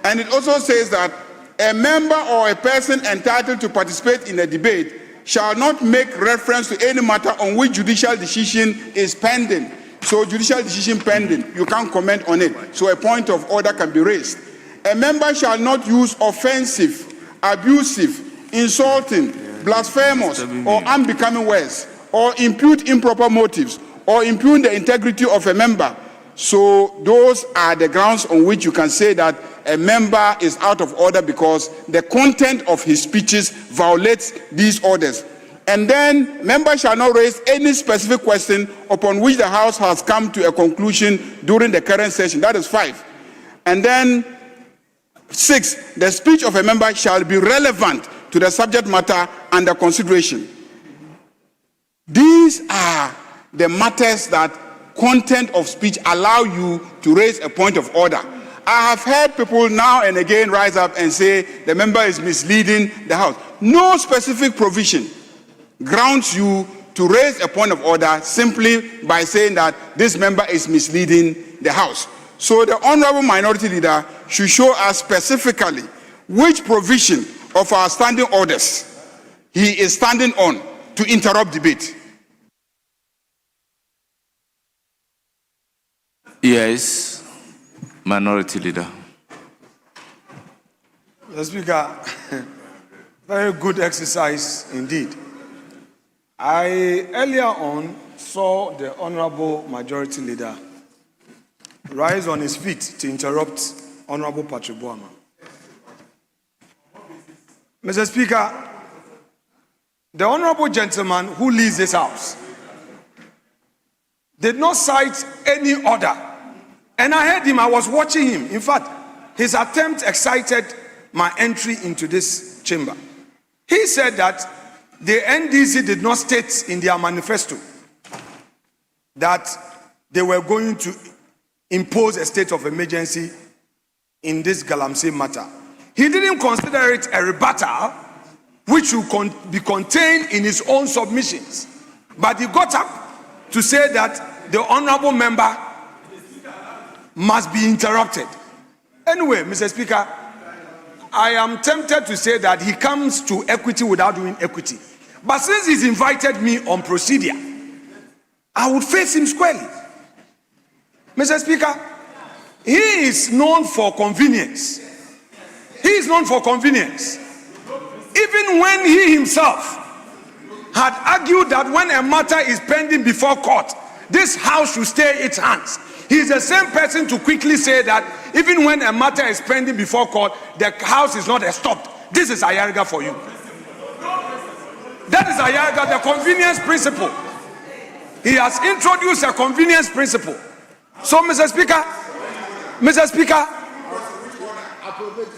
And it also says that a member or a person entitled to participate in a debate shall not make reference to any matter on which judicial decision is pending. So judicial decision pending, you can't comment on it. So a point of order can be raised. A member shall not use offensive, abusive, insulting, blasphemous, or unbecoming words, or impute improper motives, or impugn the integrity of a member. So those are the grounds on which you can say that a member is out of order because the content of his speeches violates these orders. And then, members shall not raise any specific question upon which the House has come to a conclusion during the current session. That is 5. And then 6, the speech of a member shall be relevant to the subject matter under consideration. These are the matters that content of speech allow you to raise a point of order. I have heard people now and again rise up and say the member is misleading the House. No specific provision grounds you to raise a point of order simply by saying that this member is misleading the House. So the Honorable Minority Leader should show us specifically which provision of our standing orders he is standing on to interrupt debate. Yes, Minority Leader. Mr. Speaker, very good exercise indeed. I earlier on saw the Honorable Majority Leader rise on his feet to interrupt Honorable Patrick Boama. Mr. Speaker, the Honorable gentleman who leads this House did not cite any order. And I heard him, I was watching him. In fact, his attempt excited my entry into this chamber. He said that the NDC did not state in their manifesto that they were going to impose a state of emergency in this Galamsey matter. He didn't consider it a rebuttal which would be contained in his own submissions. But he got up to say that the honorable member must be interrupted. Anyway, Mr. Speaker, I am tempted to say that he comes to equity without doing equity. But since he's invited me on procedure, I would face him squarely. Mr. Speaker, he is known for convenience. He is known for convenience. Even when he himself had argued that when a matter is pending before court, this House should stay its hands. He is the same person to quickly say that even when a matter is pending before court, the House is not stopped. This is Ayariga for you. That is Ayariga, the convenience principle. He has introduced a convenience principle. So, Mr. Speaker,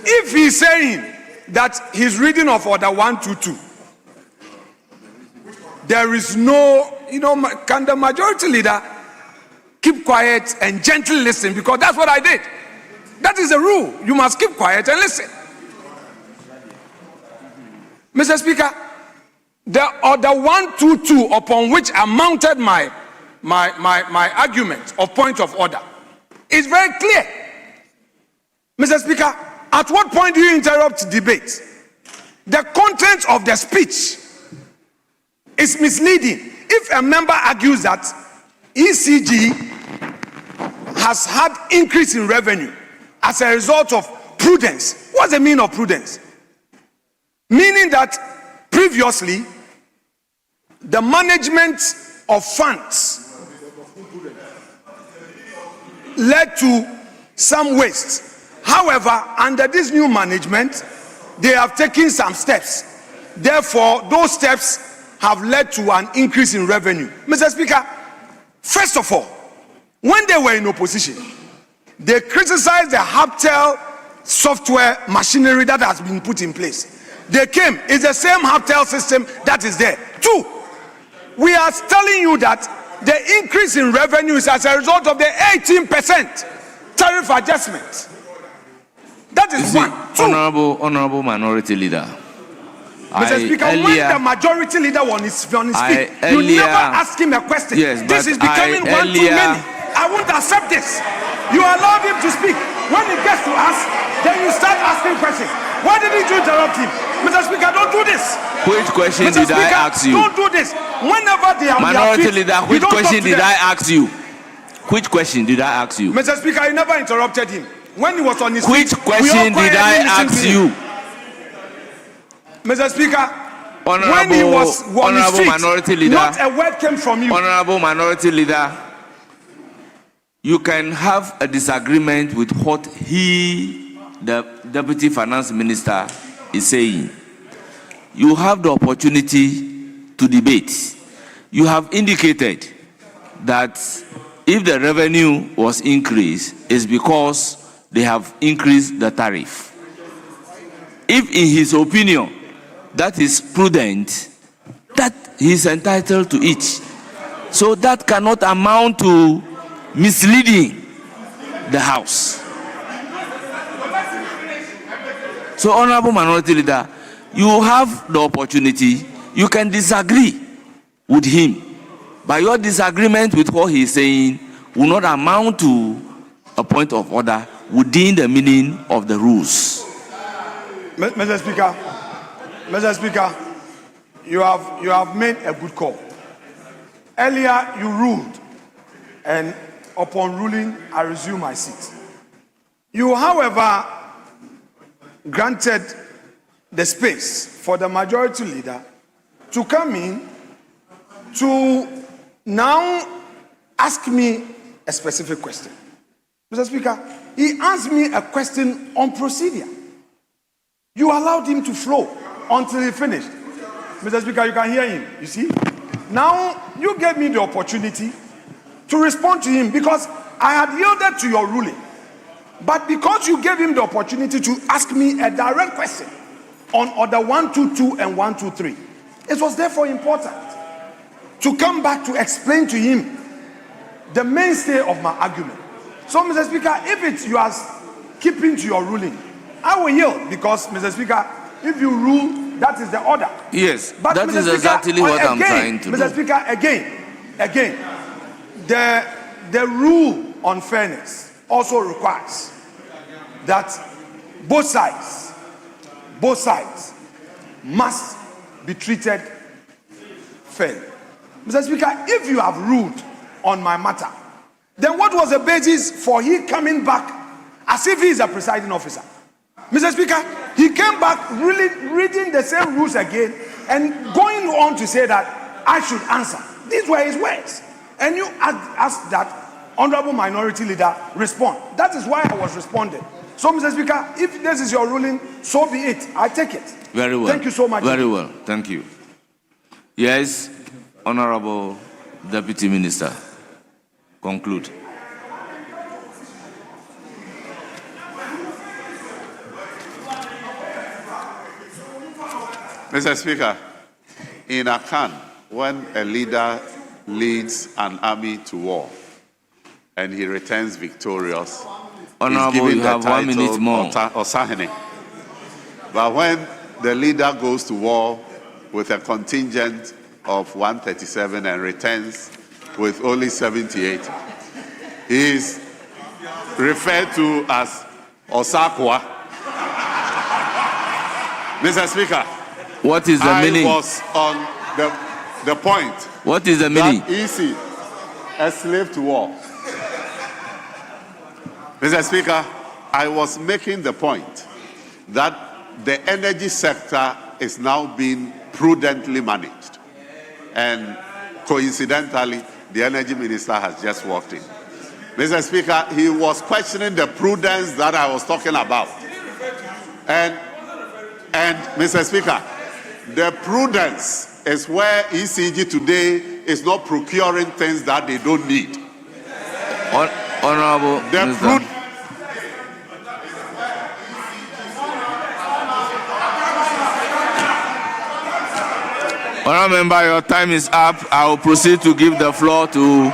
if he's saying that he's reading of order 122, there is no, can the majority leader keep quiet and gently listen? Because that's what I did. That is the rule. You must keep quiet and listen. Mr. Speaker, the order 122 upon which I mounted my argument of point of order is very clear. Mr. Speaker, at what point do you interrupt debate? The content of the speech is misleading. If a member argues that ECG has had increase in revenue as a result of prudence, what's the meaning of prudence? Meaning that previously the management of funds led to some waste. However, under this new management, they have taken some steps. Therefore, those steps have led to an increase in revenue. Mr. Speaker, first of all, when they were in opposition, they criticized the Haptel software machinery that has been put in place. They came, it's the same hotel system that is there. 2, we are telling you that the increase in revenue is as a result of the 18% tariff adjustment. That is one. 2, Honorable Minority Leader. Mr. Speaker, when the majority leader on his feet, you never ask him a question. Yes, this is becoming one too many. I won't accept this. You allowed him to speak. When it gets to us, then you start asking questions. Why didn't you interrupt him? Mr. Speaker, don't do this. Which question Mr. did I Speaker, ask you? Don't do this. Whenever they are Minority Leader, which question did I ask you? Which question did I ask you? Mr. Speaker, I never interrupted him. When he was on his Which feet, question did I ask you? Mr. Speaker, when he was on his feet, Minority Leader, not a word came from you. Honorable Minority Leader, you can have a disagreement with what the Deputy Finance Minister, is saying. You have the opportunity to debate. You have indicated that if the revenue was increased, it's because they have increased the tariff. If in his opinion that is prudent, that he is entitled to it. So that cannot amount to misleading the House. So, Honorable Minority Leader, you have the opportunity. You can disagree with him, but your disagreement with what he is saying will not amount to a point of order within the meaning of the rules. Mr. Speaker, you have made a good call. Earlier you ruled, and upon ruling, I resume my seat. You, however, granted the space for the majority leader to come in to now ask me a specific question. Mr. Speaker, he asked me a question on procedure. You allowed him to flow until he finished. Mr. Speaker, you can hear him, you see? Now, you gave me the opportunity to respond to him because I had yielded to your ruling. But because you gave him the opportunity to ask me a direct question on order 122 and 123, it was therefore important to come back to explain to him the mainstay of my argument. So, Mr. Speaker, if you are keeping to your ruling, I will yield because, Mr. Speaker, if you rule, that is the order. Yes, but that Mr. is Speaker, exactly what I'm trying to do. Mr. Speaker, again, the rule on fairness also requires that both sides must be treated fairly. Mr. Speaker, if you have ruled on my matter, then what was the basis for he coming back as if he is a presiding officer? Mr. Speaker, he came back really reading the same rules again and going on to say that I should answer. These were his words. And you asked that Honorable Minority Leader respond. That is why I was responding. So, Mr. Speaker, if this is your ruling, so be it. I take it. Very well. Thank you so much. Very well. Thank you. Yes, Honorable Deputy Minister, conclude. Mr. Speaker, in Akan, when a leader leads an army to war and he returns victorious, Honorable, he's given you the have 1 minute more. Osahene. But when the leader goes to war with a contingent of 137 and returns with only 78, he is referred to as Osakwa. Mr. Speaker, what is the meaning? I was on the point. What is the meaning? That easy, a slave to war. Mr. Speaker, I was making the point that the energy sector is now being prudently managed. And coincidentally, the energy minister has just walked in. Mr. Speaker, he was questioning the prudence that I was talking about. And Mr. Speaker, the prudence is where ECG today is not procuring things that they don't need. Honorable Minister. Honourable member, your time is up. I will proceed to give the floor to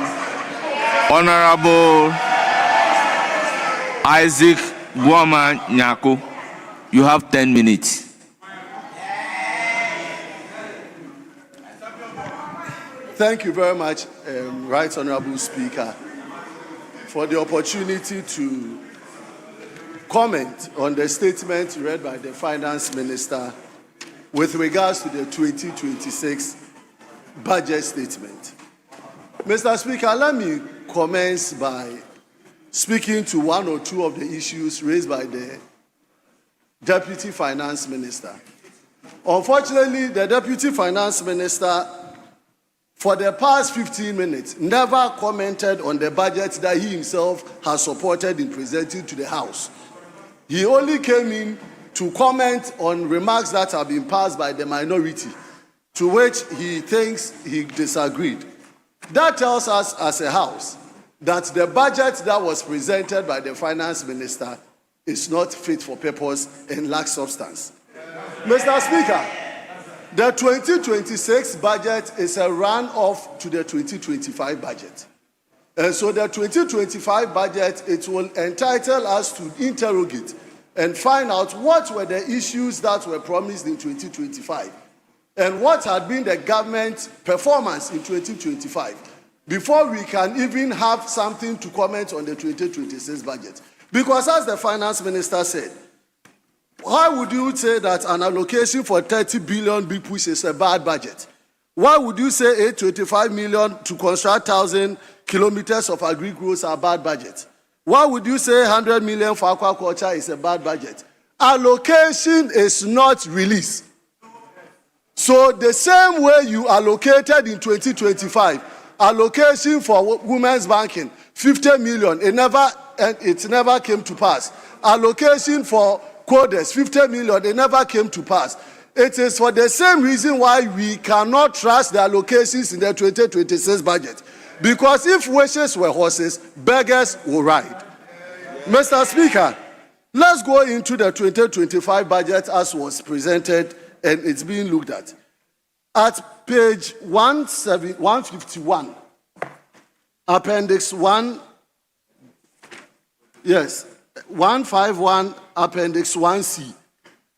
Honourable Isaac Boamah Nyarko. You have 10 minutes. Thank you very much, Right Honourable Speaker, for the opportunity to comment on the statement read by the Finance Minister with regards to the 2026 budget statement. Mr. Speaker, let me commence by speaking to one or two of the issues raised by the Deputy Finance Minister. Unfortunately, the Deputy Finance Minister, for the past 15 minutes, never commented on the budget that he himself has supported in presenting to the House. He only came in to comment on remarks that have been passed by the minority, to which he thinks he disagreed. That tells us as a House that the budget that was presented by the Finance Minister is not fit for purpose and lacks substance. Mr. Speaker, the 2026 budget is a run-off to the 2025 budget. And so the 2025 budget, it will entitle us to interrogate and find out what were the issues that were promised in 2025 and what had been the government's performance in 2025 before we can even have something to comment on the 2026 budget. Because as the Finance Minister said, why would you say that an allocation for 30 billion big push is a bad budget? Why would you say 825 million to construct 1,000 kilometers of agri roads are a bad budget? Why would you say 100 million for aquaculture is a bad budget? Allocation is not release. So the same way you allocated in 2025, allocation for women's banking, 50 million, it never came to pass. Allocation for coders, 50 million, it never came to pass. It is for the same reason why we cannot trust the allocations in the 2026 budget. Because if wishes were horses, beggars will ride. Mr. Speaker, let's go into the 2025 budget as was presented and it's being looked at. At page 151, Appendix 1, yes, 151, Appendix 1C.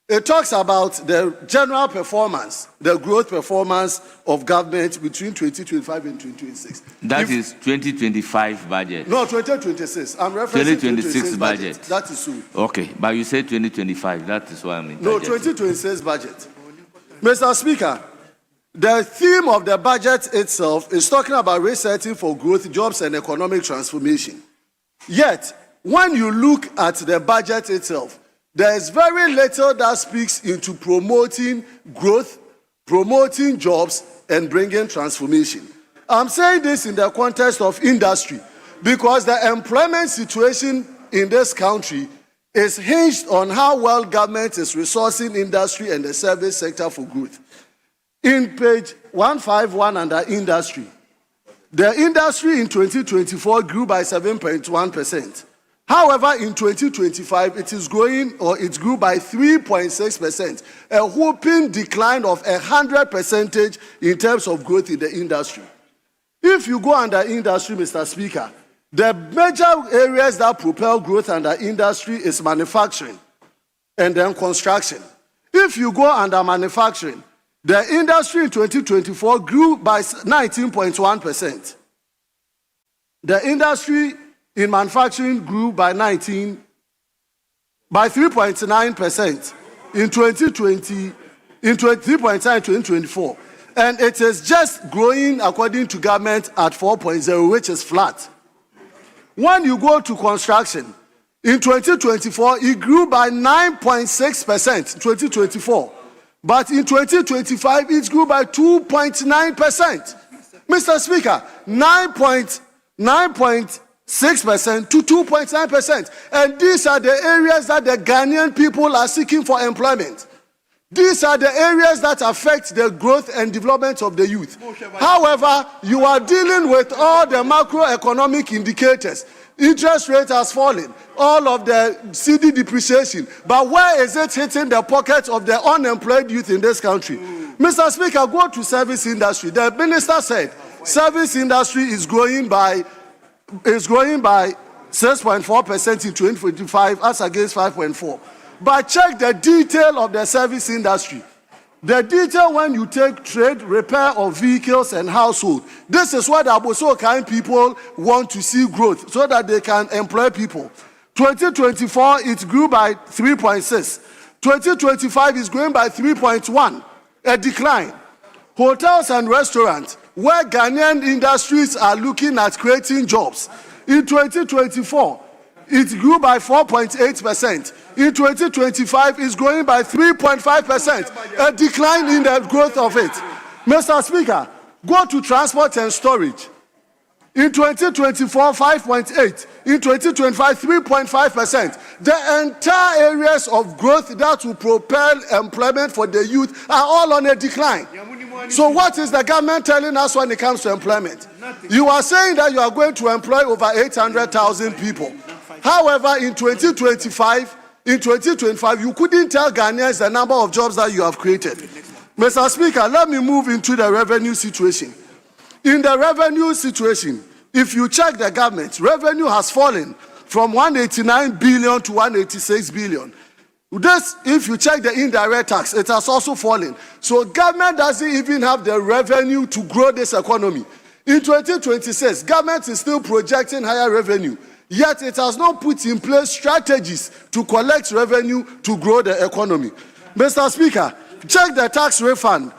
It talks about the general performance, the growth performance of government between 2025 and 2026. That is 2025 budget. No, 2026. I'm referring to 2026 budget. That is so. Okay, but you said 2025. That is what I mean. No, 2026 budget. Mr. Speaker, the theme of the budget itself is talking about resetting for growth, jobs, and economic transformation. Yet, when you look at the budget itself, there is very little that speaks into promoting growth, promoting jobs, and bringing transformation. I'm saying this in the context of industry because the employment situation in this country is hinged on how well government is resourcing industry and the service sector for growth. In page 151 under industry, the industry in 2024 grew by 7.1%. However, in 2025, it grew by 3.6%, a whopping decline of 100% in terms of growth in the industry. If you go under industry, Mr. Speaker, the major areas that propel growth under industry is manufacturing and then construction. If you go under manufacturing, the industry in 2024 grew by 19.1%. The industry in manufacturing grew by 3.9% in 2024. And it is just growing according to government at 4.0, which is flat. When you go to construction, in 2024, it grew by 9.6% in 2024. But in 2025, it grew by 2.9%. Mr. Speaker, 9.6% to 2.9%. And these are the areas that the Ghanaian people are seeking for employment. These are the areas that affect the growth and development of the youth. However, you are dealing with all the macroeconomic indicators. Interest rate has fallen, all of the CD depreciation. But where is it hitting the pockets of the unemployed youth in this country? Mr. Speaker, go to service industry. The minister said service industry is growing by 6.4% in 2025 as against 5.4%. But check the detail of the service industry. The detail when you take trade, repair of vehicles and household. This is what the Aboso kind people want to see growth so that they can employ people. 2024, it grew by 3.6. 2025 is growing by 3.1, a decline. Hotels and restaurants, where Ghanaian industries are looking at creating jobs. In 2024, it grew by 4.8%. In 2025, it's growing by 3.5%, a decline in the growth of it. Mr. Speaker, go to transport and storage. In 2024, 5.8%. In 2025, 3.5%. The entire areas of growth that will propel employment for the youth are all on a decline. So what is the government telling us when it comes to employment? You are saying that you are going to employ over 800,000 people. However, in 2025, you couldn't tell Ghanaians the number of jobs that you have created. Mr. Speaker, let me move into the revenue situation. In the revenue situation, if you check the government, revenue has fallen from 189 billion to 186 billion. This, if you check the indirect tax, it has also fallen. So government doesn't even have the revenue to grow this economy. In 2026, government is still projecting higher revenue. Yet it has not put in place strategies to collect revenue to grow the economy. Mr. Speaker, check the tax refund.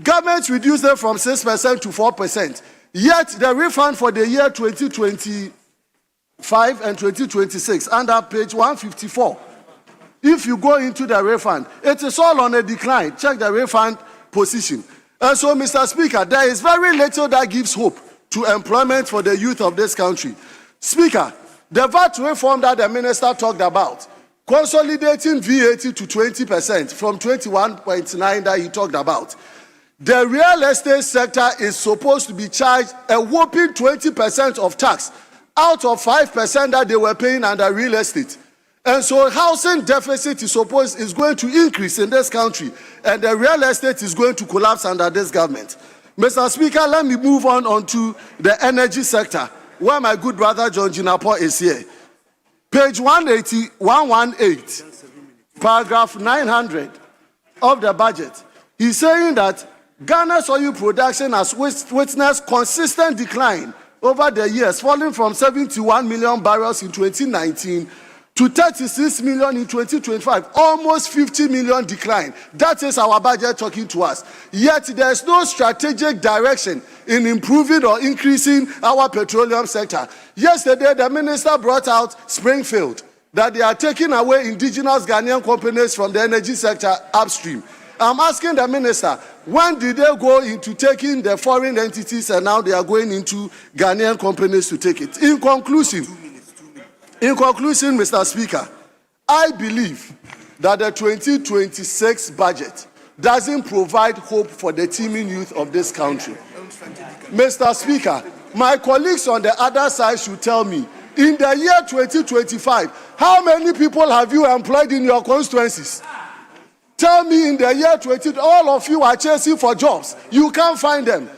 Government reduced it from 6% to 4%. Yet the refund for the year 2025 and 2026, under page 154, if you go into the refund, it is all on a decline. Check the refund position. And so, Mr. Speaker, there is very little that gives hope to employment for the youth of this country. Speaker, the VAT reform that the minister talked about, consolidating VAT to 20% from 21.9% that he talked about. The real estate sector is supposed to be charged a whopping 20% of tax out of 5% that they were paying under real estate. And so housing deficit is going to increase in this country, and the real estate is going to collapse under this government. Mr. Speaker, let me move on to the energy sector, where my good brother John Jinapor is here. Page 118, paragraph 900 of the budget. He's saying that Ghana's oil production has witnessed consistent decline over the years, falling from 71 million barrels in 2019 to 36 million in 2025, almost 50 million decline. That is our budget talking to us. Yet there is no strategic direction in improving or increasing our petroleum sector. Yesterday, the minister brought out Springfield, that they are taking away indigenous Ghanaian companies from the energy sector upstream. I'm asking the minister, when did they go into taking the foreign entities and now they are going into Ghanaian companies to take it? In conclusion, Mr. Speaker, I believe that the 2026 budget doesn't provide hope for the teeming youth of this country. Mr. Speaker, my colleagues on the other side should tell me, in the year 2025, how many people have you employed in your constituencies? Tell me, in the year 2020, all of you are chasing for jobs. You can't find them.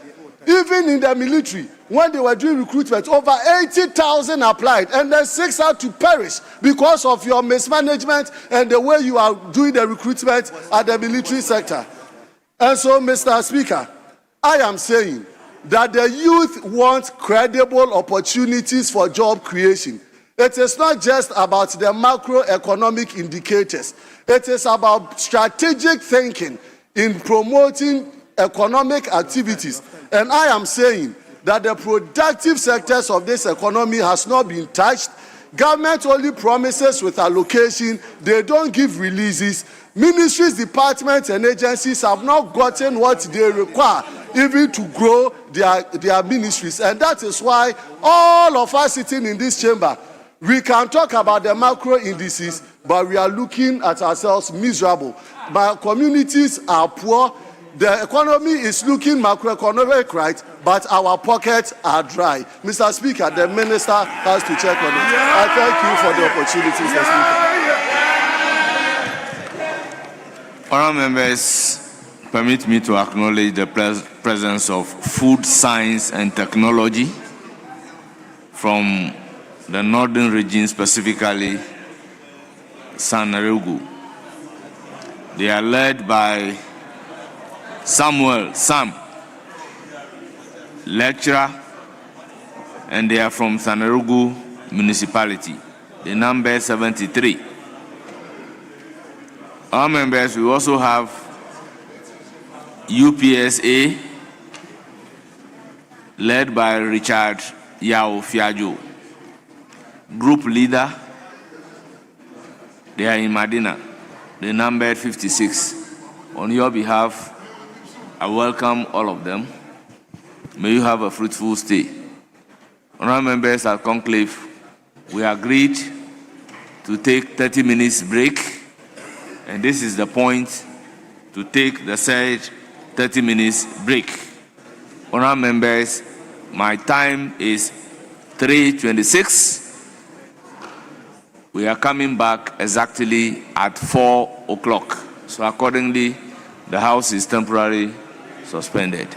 Even in the military, when they were doing recruitment, over 80,000 applied, and then 6 had to perish because of your mismanagement and the way you are doing the recruitment at the military sector. And so, Mr. Speaker, I am saying that the youth want credible opportunities for job creation. It is not just about the macroeconomic indicators. It is about strategic thinking in promoting economic activities. And I am saying that the productive sectors of this economy has not been touched. Government only promises with allocation. They don't give releases. Ministries, departments, and agencies have not gotten what they require even to grow their ministries. And that is why all of us sitting in this chamber, we can talk about the macro indices, but we are looking at ourselves miserable. My communities are poor. The economy is looking macroeconomic right, but our pockets are dry. Mr. Speaker, the minister has to check on it. I thank you for the opportunity, Mr. Speaker. Honourable members, Permit me to acknowledge the presence of food science and technology from the northern region, specifically Sanariugu. They are led by Sam, lecturer, and they are from Sanariugu municipality. The number is 73. Our members, we also have UPSA, led by Richard Yao Fiajo. Group leader, they are in Medina. The number 56. On your behalf, I welcome all of them. May you have a fruitful stay. Honorable members at Conclave, we agreed to take 30 minutes break, and this is the point to take the said 30 minutes break. Honorable members, my time is 3:26. We are coming back exactly at 4 o'clock. So accordingly, the House is temporarily suspended.